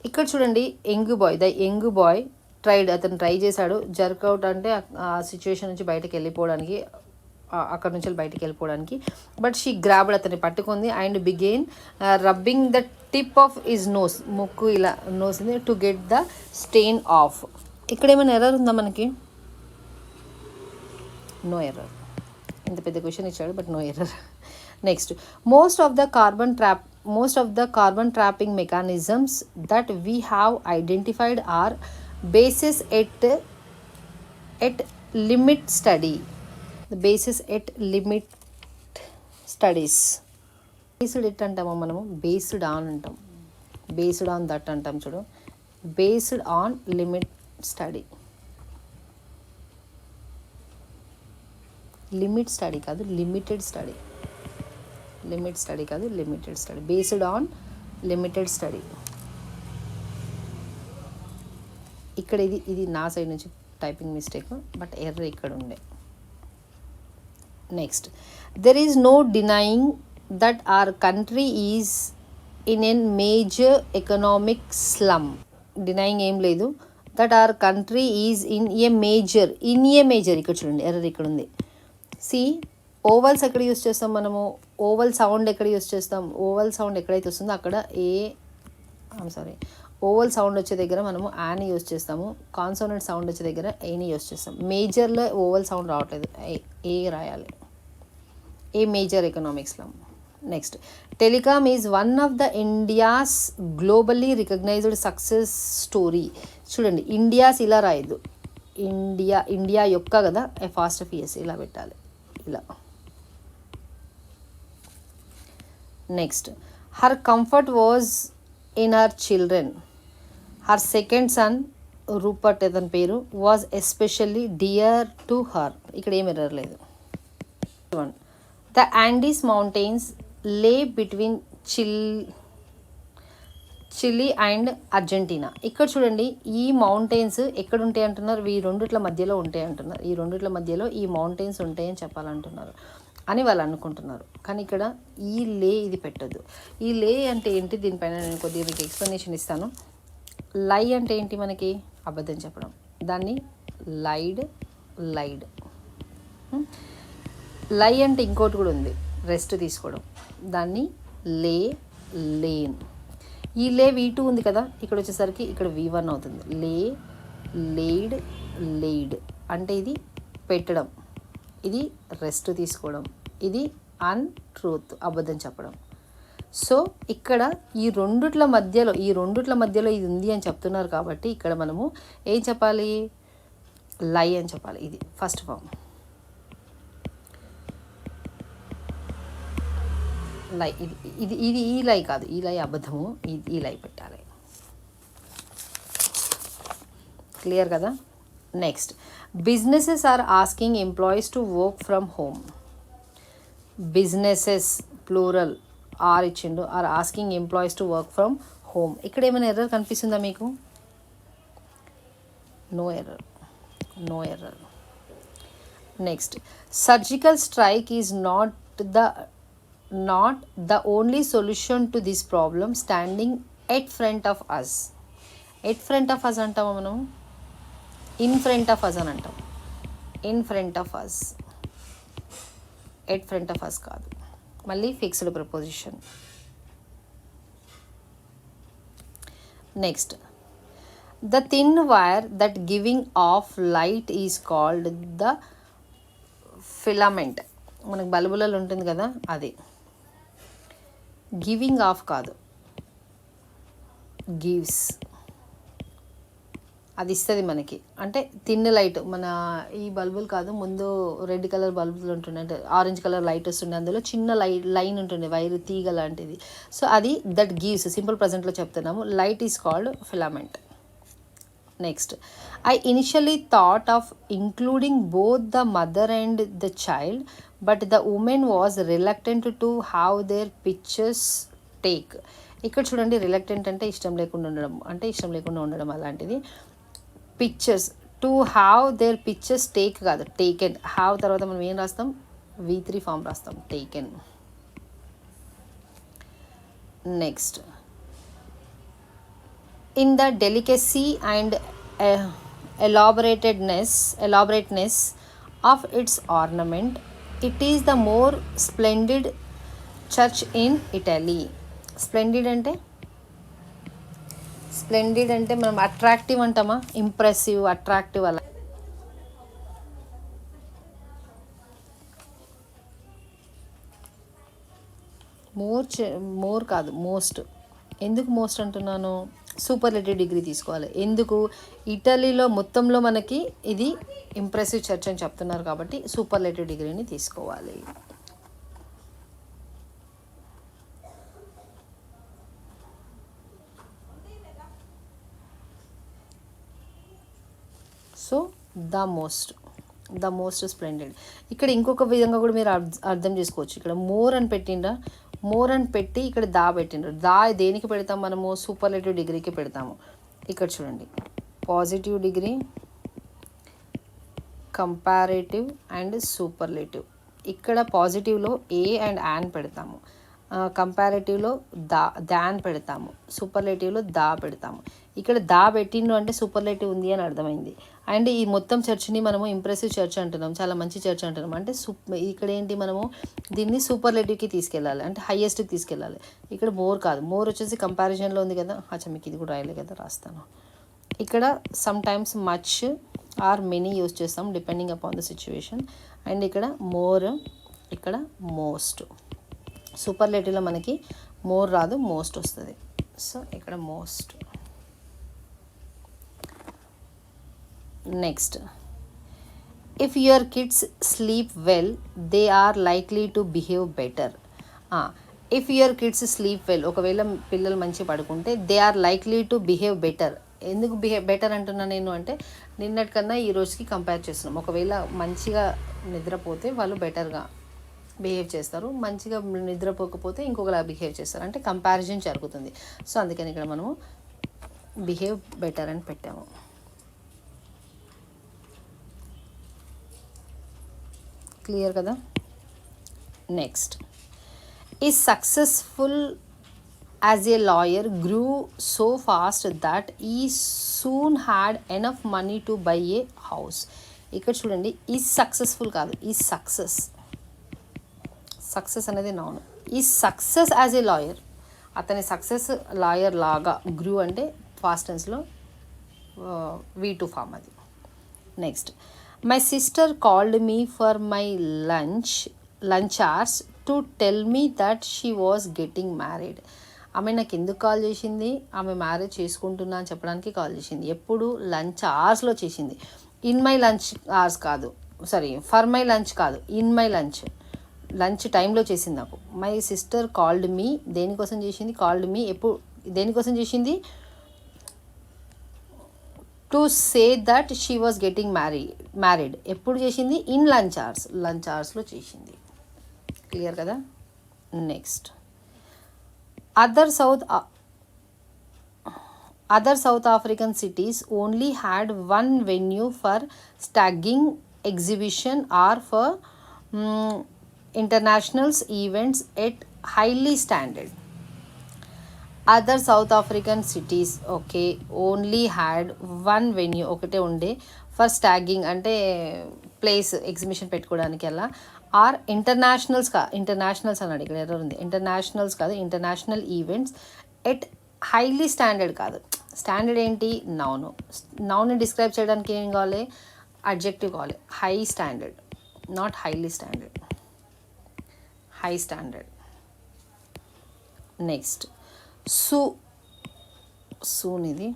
ఇక్కడ చూడండి, young boy, the young bye tried, అతను try చేశాడు. Jerk out అంటే ఆ situation నుంచి బయటకు వెళ్ళిపోవడానికి, అక్కడ నుంచి బయటకు వెళ్ళిపోవడానికి. బట్ షీ గ్రాబ్డ్, అతన్ని పట్టుకుంది. And began rubbing the tip of his nose, ముక్కు ఇలా nose to get the stain off. ఇక్కడ ఏమైనా ఎర్రర్ ఉందా మనకి? No error. ఇంత పెద్ద క్వశ్చన్ ఇచ్చాడు but no error. Next, most of the carbon trapping mechanisms that we have identified are basis at limit study. Basis at limit studies. Based at అంటామో మనము, based on అంటాం, based on that అంటాం చూడు. Based on limit study, limit study కాదు limited study, limit study కాదు limited study, based on limited study. ఇక్కడ ఇది నా సైడ్ నుంచి టైపింగ్ మిస్టేక్, బట్ ఎర్రర్ ఇక్కడ ఉండే. Next, there is no denying that our country is in a major economic slum. Denying ఏం లేదు. that our country is in a major, ఇక్కడ చూడండి ఎర్రర్ ఇక్కడ ఉంది. సి, ఓవల్స్ ఎక్కడ యూస్ చేస్తాం మనము? ఓవల్ సౌండ్ ఎక్కడ యూస్ చేస్తాం? ఓవల్ సౌండ్ ఎక్కడైతే వస్తుందో అక్కడ ఓవల్ సౌండ్ వచ్చే దగ్గర మనము యాని యూస్ చేస్తాము. కాన్సోనెంట్ సౌండ్ వచ్చే దగ్గర ఏని యూస్ చేస్తాం. మేజర్లో ఓవల్ సౌండ్ రావట్లేదు, ఏ రాయాలి. A major economic slum. Next, telecom is one of the India's globally recognised success story. చూడండి, ఇండియాస్ ఇలా రాయద్దు, ఇండియా యొక్క కదా, ఫాస్ట్ ఎస్ ఇలా పెట్టాలి, ఇలా. Next, her comfort was in her children. Her second son Rupert అతని పేరు was especially dear to her. ఇక్కడ ఏం ఎర్రర్ లేదు. The Andes mountains lay between Chile and Argentina. ఇక్కడ చూడండి, ఈ మౌంటైన్స్ ఎక్కడ ఉంటాయి అంటున్నారు? ఈ రెండిట్ల మధ్యలో ఉంటాయి అంటున్నారు. ఈ రెండిట్ల మధ్యలో ఈ మౌంటైన్స్ ఉంటాయని చెప్పాలంటున్నారు అని వాళ్ళు అనుకుంటున్నారు. కానీ ఇక్కడ ఈ లే ఇది పెట్టద్దు. ఈ లే అంటే ఏంటి? దీనిపైన నేను కొద్దిగా మీకు ఎక్స్ప్లెనేషన్ ఇస్తాను. లై అంటే ఏంటి? మనకి అబద్ధం చెప్పడం. దాన్ని లైడ్. లై అంటే ఇంకోటి కూడా ఉంది, రెస్ట్ తీసుకోవడం. దాన్ని లేన్. ఈ V2 ఉంది కదా, ఇక్కడ వచ్చేసరికి ఇక్కడ V1 అవుతుంది. లేడ్ అంటే ఇది పెట్టడం, ఇది రెస్ట్ తీసుకోవడం, ఇది అన్ట్రూత్ అబద్ధం చెప్పడం. సో ఇక్కడ ఈ రెండిట్ల మధ్యలో ఇది ఉంది అని చెప్తున్నారు కాబట్టి ఇక్కడ మనము ఏం చెప్పాలి? లై అని చెప్పాలి. ఇది ఫస్ట్ ఫామ్. లై, ఇది ఈ లై కాదు, ఈ లై అబద్ధము, ఈ లై పెట్టాలి. క్లియర్ కదా. Next, businesses are asking employees to work from home. Businesses plural are ఇచ్చిండు, are asking employees to work from home. ఇక్కడ ఏమైనా ఎర్రర్ కనిపిస్తుందా మీకు? No error. Next, surgical strike is not the only solution to this problem standing at front of us. At front of us అంటామా మనం? in front of us అని అంటాం. in front of us, at front of us కాదు. మళ్ళీ fixed preposition. Next, the thin wire that giving off light is called the filament. మనకు బల్బులలో ఉంటుంది కదా అది. గివింగ్ ఆఫ్ కాదు, గివ్స్, అది ఇస్తుంది మనకి. అంటే థిన్ లైట్, మన ఈ బల్బులు కాదు, ముందు రెడ్ కలర్ బల్బులు ఉంటుండే, అంటే ఆరెంజ్ కలర్ లైట్ వస్తుండే, అందులో చిన్న లైన్ ఉంటుండే, వైర్ తీగ లాంటిది. సో అది దట్ గివ్స్, సింపుల్ ప్రజెంట్లో చెప్తున్నాము, light is called filament. Next, I initially thought of including both the mother and the child but the women was reluctant to have their pictures take. ఇక్కడ చూడండి, reluctant అంటే ఇష్టం లేకుండా ఉండడం, అంటే ఇష్టం లేకుండా ఉండడం అలాంటిది. Pictures, to have their pictures take కాదు, టేకెన్. హ్యావ్ తర్వాత మనం ఏం రాస్తాం, V3 ఫామ్ రాస్తాం, taken. Next, in the delicacy and elaborateness of its ornament, it is the more splendid church in Italy. Splendid అంటే మనం అట్రాక్టివ్ అంటామా, ఇంప్రెసివ్, అట్రాక్టివ్ అలా. మోర్ కాదు, మోస్ట్. ఎందుకు మోస్ట్ అంటున్నాను, సూపర్లేటివ్ డిగ్రీ తీసుకోవాలి. ఎందుకు, ఇటలీలో మొత్తంలో మనకి ఇది ఇంప్రెసివ్ చర్చ్ అని చెప్తున్నారు కాబట్టి సూపర్లేటివ్ డిగ్రీని తీసుకోవాలి. So the most splendid. ఇక్కడ ఇంకొక విధంగా కూడా మీరు అర్థం చేసుకోవచ్చు. ఇక్కడ మోర్ అని పెట్టిండ్రా, మోర్ అని పెట్టి ఇక్కడ దా పెట్టిండ్రు. దా దేనికి పెడతాం మనము, సూపర్లేటివ్ డిగ్రీకి పెడతాము. ఇక్కడ చూడండి, positive degree, comparative and superlative. ఇక్కడ పాజిటివ్లో ఏ అండ్ యాన్ పెడతాము, కంపారేటివ్లో దాన్ పెడతాము, సూపర్లేటివ్లో దా పెడతాము. ఇక్కడ దా పెట్టిండు అంటే సూపర్లేటివ్ ఉంది అని అర్థమైంది. అండ్ ఈ మొత్తం చర్చ్ని మనము ఇంప్రెసివ్ చర్చ్ అంటున్నాం, చాలా మంచి చర్చ్ అంటున్నాం. అంటే ఇక్కడ ఏంటి, మనము దీన్ని సూపర్లేటివ్కి తీసుకెళ్ళాలి, అంటే హైయెస్ట్కి తీసుకెళ్ళాలి. ఇక్కడ మోర్ కాదు, మోర్ వచ్చేసి కంపారిజన్లో ఉంది కదా. మీకు ఇది కూడా రాయలే కదా, రాస్తాను. ఇక్కడ some times much or many use చేస్తాం depending upon the situation. And ఇక్కడ మోర్, ఇక్కడ మోస్ట్. సూపర్లేటివ్లో మనకి మోర్ రాదు, మోస్ట్ వస్తుంది. సో ఇక్కడ most. Next, if your kids sleep well they are likely to behave better. If your kids sleep well, ఒకవేళ పిల్లలు మంచిగా పడుకుంటే, they are likely to behave better. ఎందుకు బెటర్ అంటున్నా నేను అంటే, నిన్నటికన్నా ఈ రోజుకి కంపేర్ చేస్తున్నాం. ఒకవేళ మంచిగా నిద్రపోతే వాళ్ళు బెటర్గా బిహేవ్ చేస్తారు, మంచిగా నిద్రపోకపోతే ఇంకొకలా బిహేవ్ చేస్తారు, అంటే కంపారిజన్ జరుగుతుంది. సో అందుకని ఇక్కడ మనము బిహేవ్ బెటర్ అని పెట్టాము. క్లియర్ కదా. Next, his successful as a lawyer grew so fast that he soon had enough money to buy a house. ఇక్కడ చూడండి, ఈజ్ సక్సెస్ఫుల్ కాదు, ఈజ్ సక్సెస్ అనేది నౌన్. ఈ సక్సెస్ యాజ్ ఏ లాయర్, అతని success lawyer లాగా. Grew అంటే past టెన్స్లో V2 form అది. Next, my sister called me for my lunch hours to tell me that she was getting married. ఆమె నాకు ఎందుకు కాల్ చేసింది, ఆమె మ్యారేజ్ చేసుకుంటున్నా అని చెప్పడానికి కాల్ చేసింది. ఎప్పుడు, లంచ్ అవర్స్లో చేసింది. ఇన్ మై లంచ్ అవర్స్ కాదు, ఫర్ మై లంచ్ కాదు, ఇన్ మై లంచ్ టైంలో చేసింది నాకు. మై సిస్టర్ కాల్డ్ మీ, దేనికోసం చేసింది, కాల్డ్ మీ ఎప్పుడు దేనికోసం చేసింది, to say that she was getting married. ఎప్పుడు చేసింది, ఇన్ లంచ్ అవర్స్లో చేసింది. క్లియర్ కదా. Next, other south African cities only had one venue for staging exhibition or for internationals events at highly standard. Other south African cities okay only had one venue, ఒకటే ఉండే, for స్టాగింగ్ అంటే place exhibition పెట్టుకోవడానికి అలా, are internationals అన్నాడు, ఇక్కడ error ఉంది, internationals కాదు, international events at highly standard కాదు, స్టాండర్డ్ ఏంటి? నౌన్. నౌన్ని డిస్క్రైబ్ చేయడానికి ఏం కావాలి? అడ్జెక్టివ్ కావాలి. High standard, not highly standard, high standard. Next soon ఇది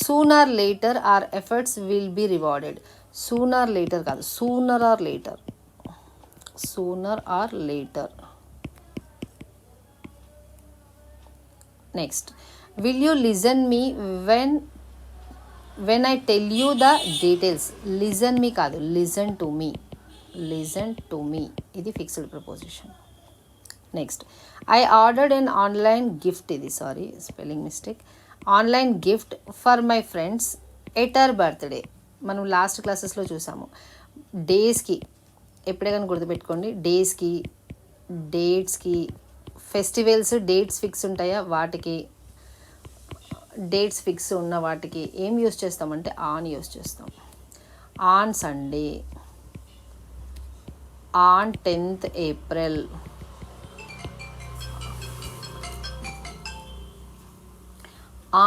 sooner later our efforts will be rewarded. Sooner later కాదు, sooner or later, sooner or later. Next will you listen me when I tell you the details. Listen me కాదు, listen to me, listen to me. ఇది fixed preposition. Next I ordered an online gift. ఇది sorry spelling mistake. Online gift for my friends at her birthday. మనం last క్లాసెస్లో చూసాము. డేస్కి ఎప్పుడే కానీ గుర్తుపెట్టుకోండి, డేస్కి, డేట్స్కి, ఫెస్టివల్స్ డేట్స్ ఫిక్స్ ఉంటాయా, వాటికి డేట్స్ ఫిక్స్ ఉన్న వాటికి ఏం యూస్ చేస్తామంటే ఆన్ యూస్ చేస్తాం. On Sunday, on 10th April,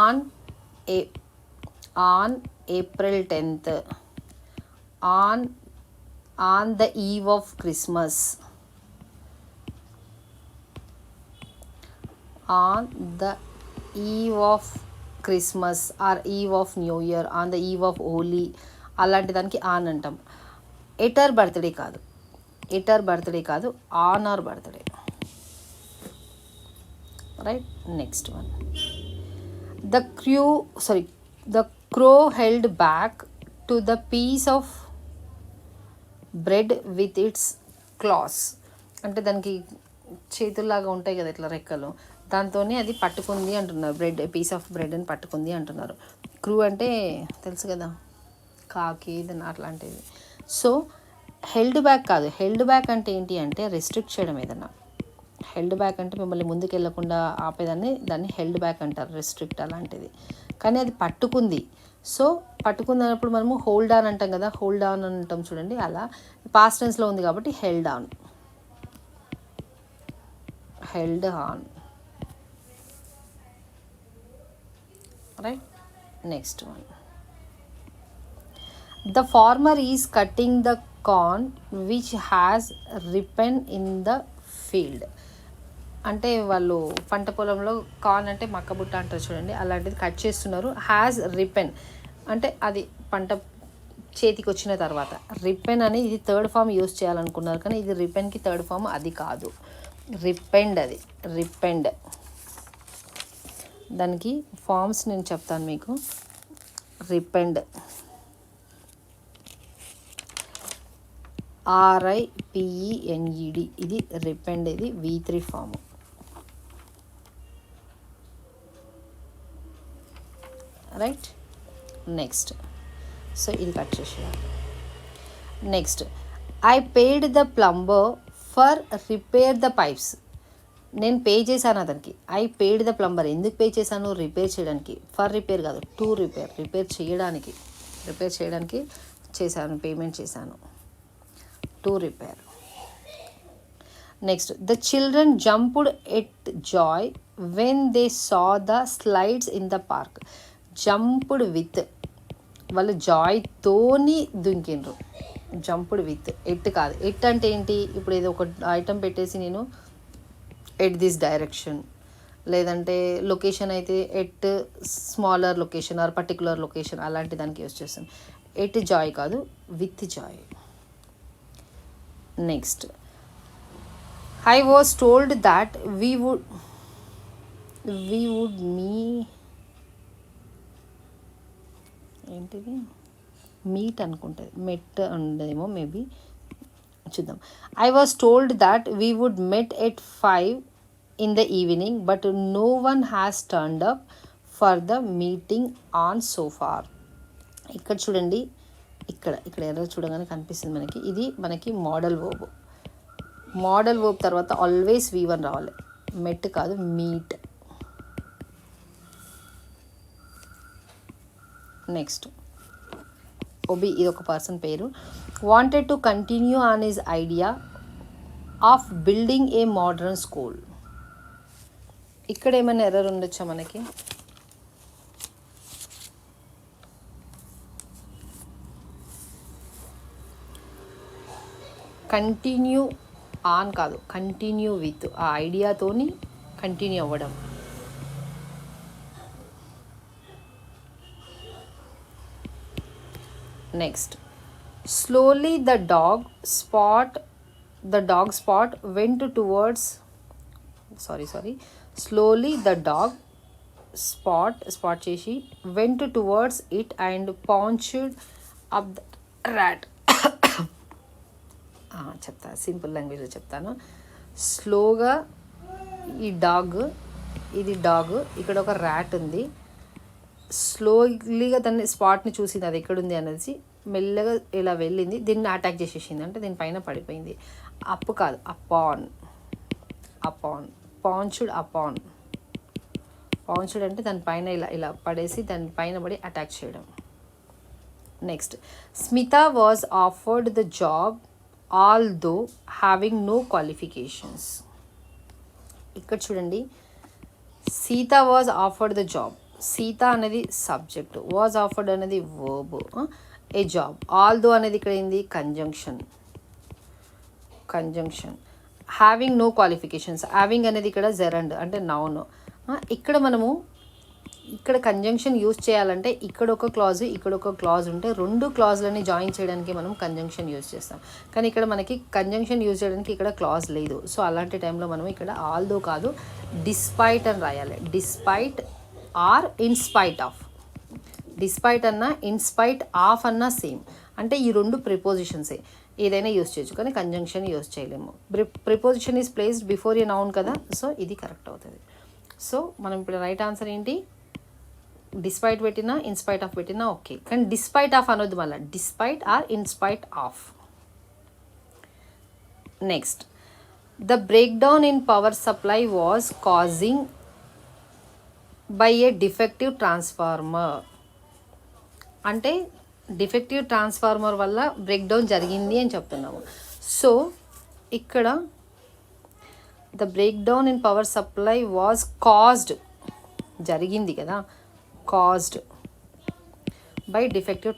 on April 10th, on the eve of Christmas, on the eve of Christmas or eve of New Year, on the eve of Holi, అలాంటి దానికి on అంటాం. At her birthday కాదు, at her birthday కాదు, on her birthday. Right. Next one the crow held back to the piece of bread with its claws. అంటే దానికి చేతుల్లాగా ఉంటాయి కదా ఇట్లా రెక్కలు, దాంతోనే అది పట్టుకుంది అంటున్నారు. బ్రెడ్, పీస్ ఆఫ్ బ్రెడ్ అని పట్టుకుంది అంటున్నారు. క్రూ అంటే తెలుసు కదా, కాకి ఏదైనా అట్లాంటిది. సో హెల్డ్ బ్యాక్ కాదు, హెల్డ్ బ్యాక్ అంటే ఏంటి అంటే రెస్ట్రిక్ట్ చేయడం ఏదన్నా. హెల్డ్ బ్యాక్ అంటే మిమ్మల్ని ముందుకు వెళ్ళకుండా దాన్ని హెల్డ్ బ్యాక్ అంటారు, రెస్ట్రిక్ట్ అలాంటిది. కానీ అది పట్టుకుంది. సో పట్టుకుంది అన్నప్పుడు మనము హోల్డ్ ఆన్ అంటాం కదా, హోల్డ్ ఆన్ అని అంటాం చూడండి, అలా పాస్ట్ టెన్స్లో ఉంది కాబట్టి held on, held on. Right. Next one the farmer is cutting the corn which has ripen in the field. అంటే వాళ్ళు పంట పొలంలో కార్న్ అంటే మక్కబుట్ట అంటారు చూడండి, అలాంటిది కట్ చేస్తున్నారు. హ్యాస్ రిపెన్ అంటే అది పంట చేతికి వచ్చిన తర్వాత. రిపెన్ అని ఇది థర్డ్ ఫామ్ యూస్ చేయాలనుకున్నారు, కానీ ఇది రిపెన్కి థర్డ్ ఫామ్ అది కాదు, రిపెండ్. అది రిపెండ్. దానికి ఫామ్స్ నేను చెప్తాను మీకు. రిపెండ్, RIPENED, ఇది రిపెండ్, ఇది V3 form. Right. Next so ఇది కట్ చేసేయాలి. Next I paid the plumber for repair the pipes. నేను పే చేశాను అతనికి. ఐ పేడ్ ద ప్లంబర్ ఎందుకు పే చేశాను? రిపేర్ చేయడానికి. ఫర్ రిపేర్ కాదు, టు రిపేర్, రిపేర్ చేయడానికి చేశాను, పేమెంట్ చేశాను. To repair. Next the children jumped at joy when they saw the slides in the park. Jumped with, వాళ్ళు జాయ్తోని దుంకిండ్రు. జంప్డ్ విత్, ఎట్ కాదు. ఎట్ అంటే ఏంటి? ఇప్పుడు ఏదో ఒక ఐటమ్ పెట్టేసి నేను ఎట్ దిస్ డైరెక్షన్, లేదంటే లొకేషన్ అయితే at smaller location or particular location, అలాంటి దానికి యూస్ చేస్తాం. ఎట్ జాయ్ కాదు, with joy. Next I was told that we would ఏంటిది మీట్ అనుకుంటుంది, మెట్ ఉండదేమో, మేబీ చూద్దాం. I was told that we would met at 5 in the evening but no one has turned up for the meeting on so far. ఇక్కడ చూడండి, ఇక్కడ ఎర్ర చూడగానే కనిపిస్తుంది మనకి. ఇది మనకి మోడల్ వర్బ్. మోడల్ వర్బ్ తర్వాత ఆల్వేస్ V1 రావాలి, మెట్ కాదు, మీట్. నెక్స్ట్ ఓబీ, ఇది ఒక పర్సన్ పేరు. Wanted to continue on his idea of building a modern school. ఇక్కడ ఏమైనా ఎర్రర్ ఉండొచ్చా మనకి? కంటిన్యూ ఆన్ కాదు, కంటిన్యూ విత్, ఆ ఐడియాతోని కంటిన్యూ అవ్వడం. Next, slowly the dog spot went towards slowly the dog spot చేసి went towards it and pounced up the rat. చెప్తాను, సింపుల్ లాంగ్వేజ్లో చెప్తాను. స్లోగా ఇది డాగ్, ఇక్కడ ఒక ర్యాట్ ఉంది. స్లోలీగా దాన్ని స్పాట్ని చూసింది, అది ఎక్కడుంది అనేసి మెల్లగా ఇలా వెళ్ళింది, దీన్ని అటాక్ చేసేసింది, అంటే దీనిపైన పడిపోయింది. అప్ కాదు, అపాన్, పాంచ్డ్ అంటే దానిపైన ఇలా పడేసి దానిపైన పడి అటాక్ చేయడం. Next, Smita was offered the job although having no qualifications. ఇక్కడ చూడండి, Sita was offered the job, Sita అనేది సబ్జెక్ట్, వాజ్ ఆఫర్డ్ అనేది వర్బ్, ఏ జాబ్. ఆల్దో అనేది ఇక్కడ ఏంది, conjunction. Having no qualifications, having అనేది ఇక్కడ జెరండ్ అంటే నౌన్. ఇక్కడ కంజంక్షన్ యూజ్ చేయాలంటే ఇక్కడ ఒక క్లాజ్ ఉంటే రెండు క్లాజ్లని జాయిన్ చేయడానికి మనం కంజంక్షన్ యూజ్ చేస్తాం. కానీ ఇక్కడ మనకి కంజంక్షన్ యూజ్ చేయడానికి ఇక్కడ క్లాజ్ లేదు. సో అలాంటి టైంలో మనం ఇక్కడ ఆల్దో కాదు, డిస్పైట్ అని రాయాలి. Despite or in spite of. Despite అన్నా ఇన్స్పైట్ ఆఫ్ అన్నా సేమ్, అంటే ఈ రెండు ప్రిపోజిషన్సే, ఏదైనా యూజ్ చేయొచ్చు కానీ కంజంక్షన్ యూజ్ చేయలేము. Preposition is placed before a noun కదా, సో ఇది కరెక్ట్ అవుతుంది. సో మనం ఇప్పుడు రైట్ ఆన్సర్ ఏంటి, డిస్పైట్ పెట్టినా ఇన్స్పైట్ ఆఫ్ పెట్టినా ఓకే, కానీ డిస్పైట్ ఆఫ్ అనొద్దు, మళ్ళీ despite or in spite of. Next, the break down in power supply was causing by a defective transformer. అంటే డిఫెక్టివ్ ట్రాన్స్ఫార్మర్ వల్ల బ్రేక్ డౌన్ జరిగింది అని చెప్తున్నాము. సో ఇక్కడ the break down in power supply was caused, జరిగింది కదా, కాజ్డ్ బై డిఫెక్టివ్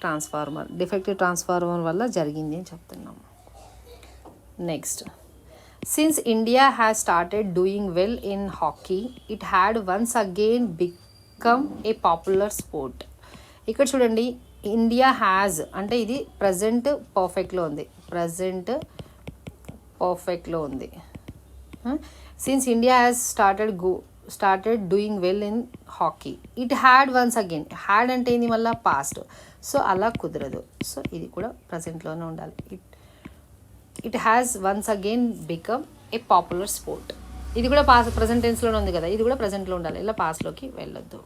ట్రాన్స్ఫార్మర్ వల్ల జరిగింది అని చెప్తున్నాము. Next, since India has started doing well in hockey it had once again become a popular sport. ఇక్కడ చూడండి, ఇండియా హ్యాజ్ అంటే ఇది ప్రజెంట్ పర్ఫెక్ట్లో ఉంది. Since India has started doing well in hockey it had once again, had అంటే ఏంది మళ్ళీ past, so అలా కుదరదు. సో ఇది కూడా ప్రజెంట్లోనే ఉండాలి. It has once again become a popular sport, ఇది కూడా ప్రజెంట్ టెన్స్లోనే ఉంది కదా, ఇది కూడా ప్రజెంట్లో ఉండాలి, ఇలా పాస్ట్లోకి వెళ్ళొద్దు.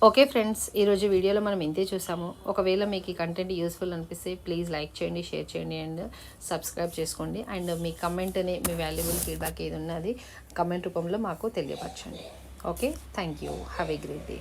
ఓకే ఫ్రెండ్స్, ఈరోజు వీడియోలో మనం ఇంతే చూసాము. ఒకవేళ మీకు ఈ కంటెంట్ యూస్ఫుల్ అనిపిస్తే ప్లీజ్ లైక్ చేయండి, షేర్ చేయండి అండ్ సబ్స్క్రైబ్ చేసుకోండి. అండ్ మీ కమెంట్ని, మీ వాల్యుబుల్ ఫీడ్బ్యాక్ ఏది ఉన్నది కమెంట్ రూపంలో మాకు తెలియపరచండి. Okay, thank you, have a great day.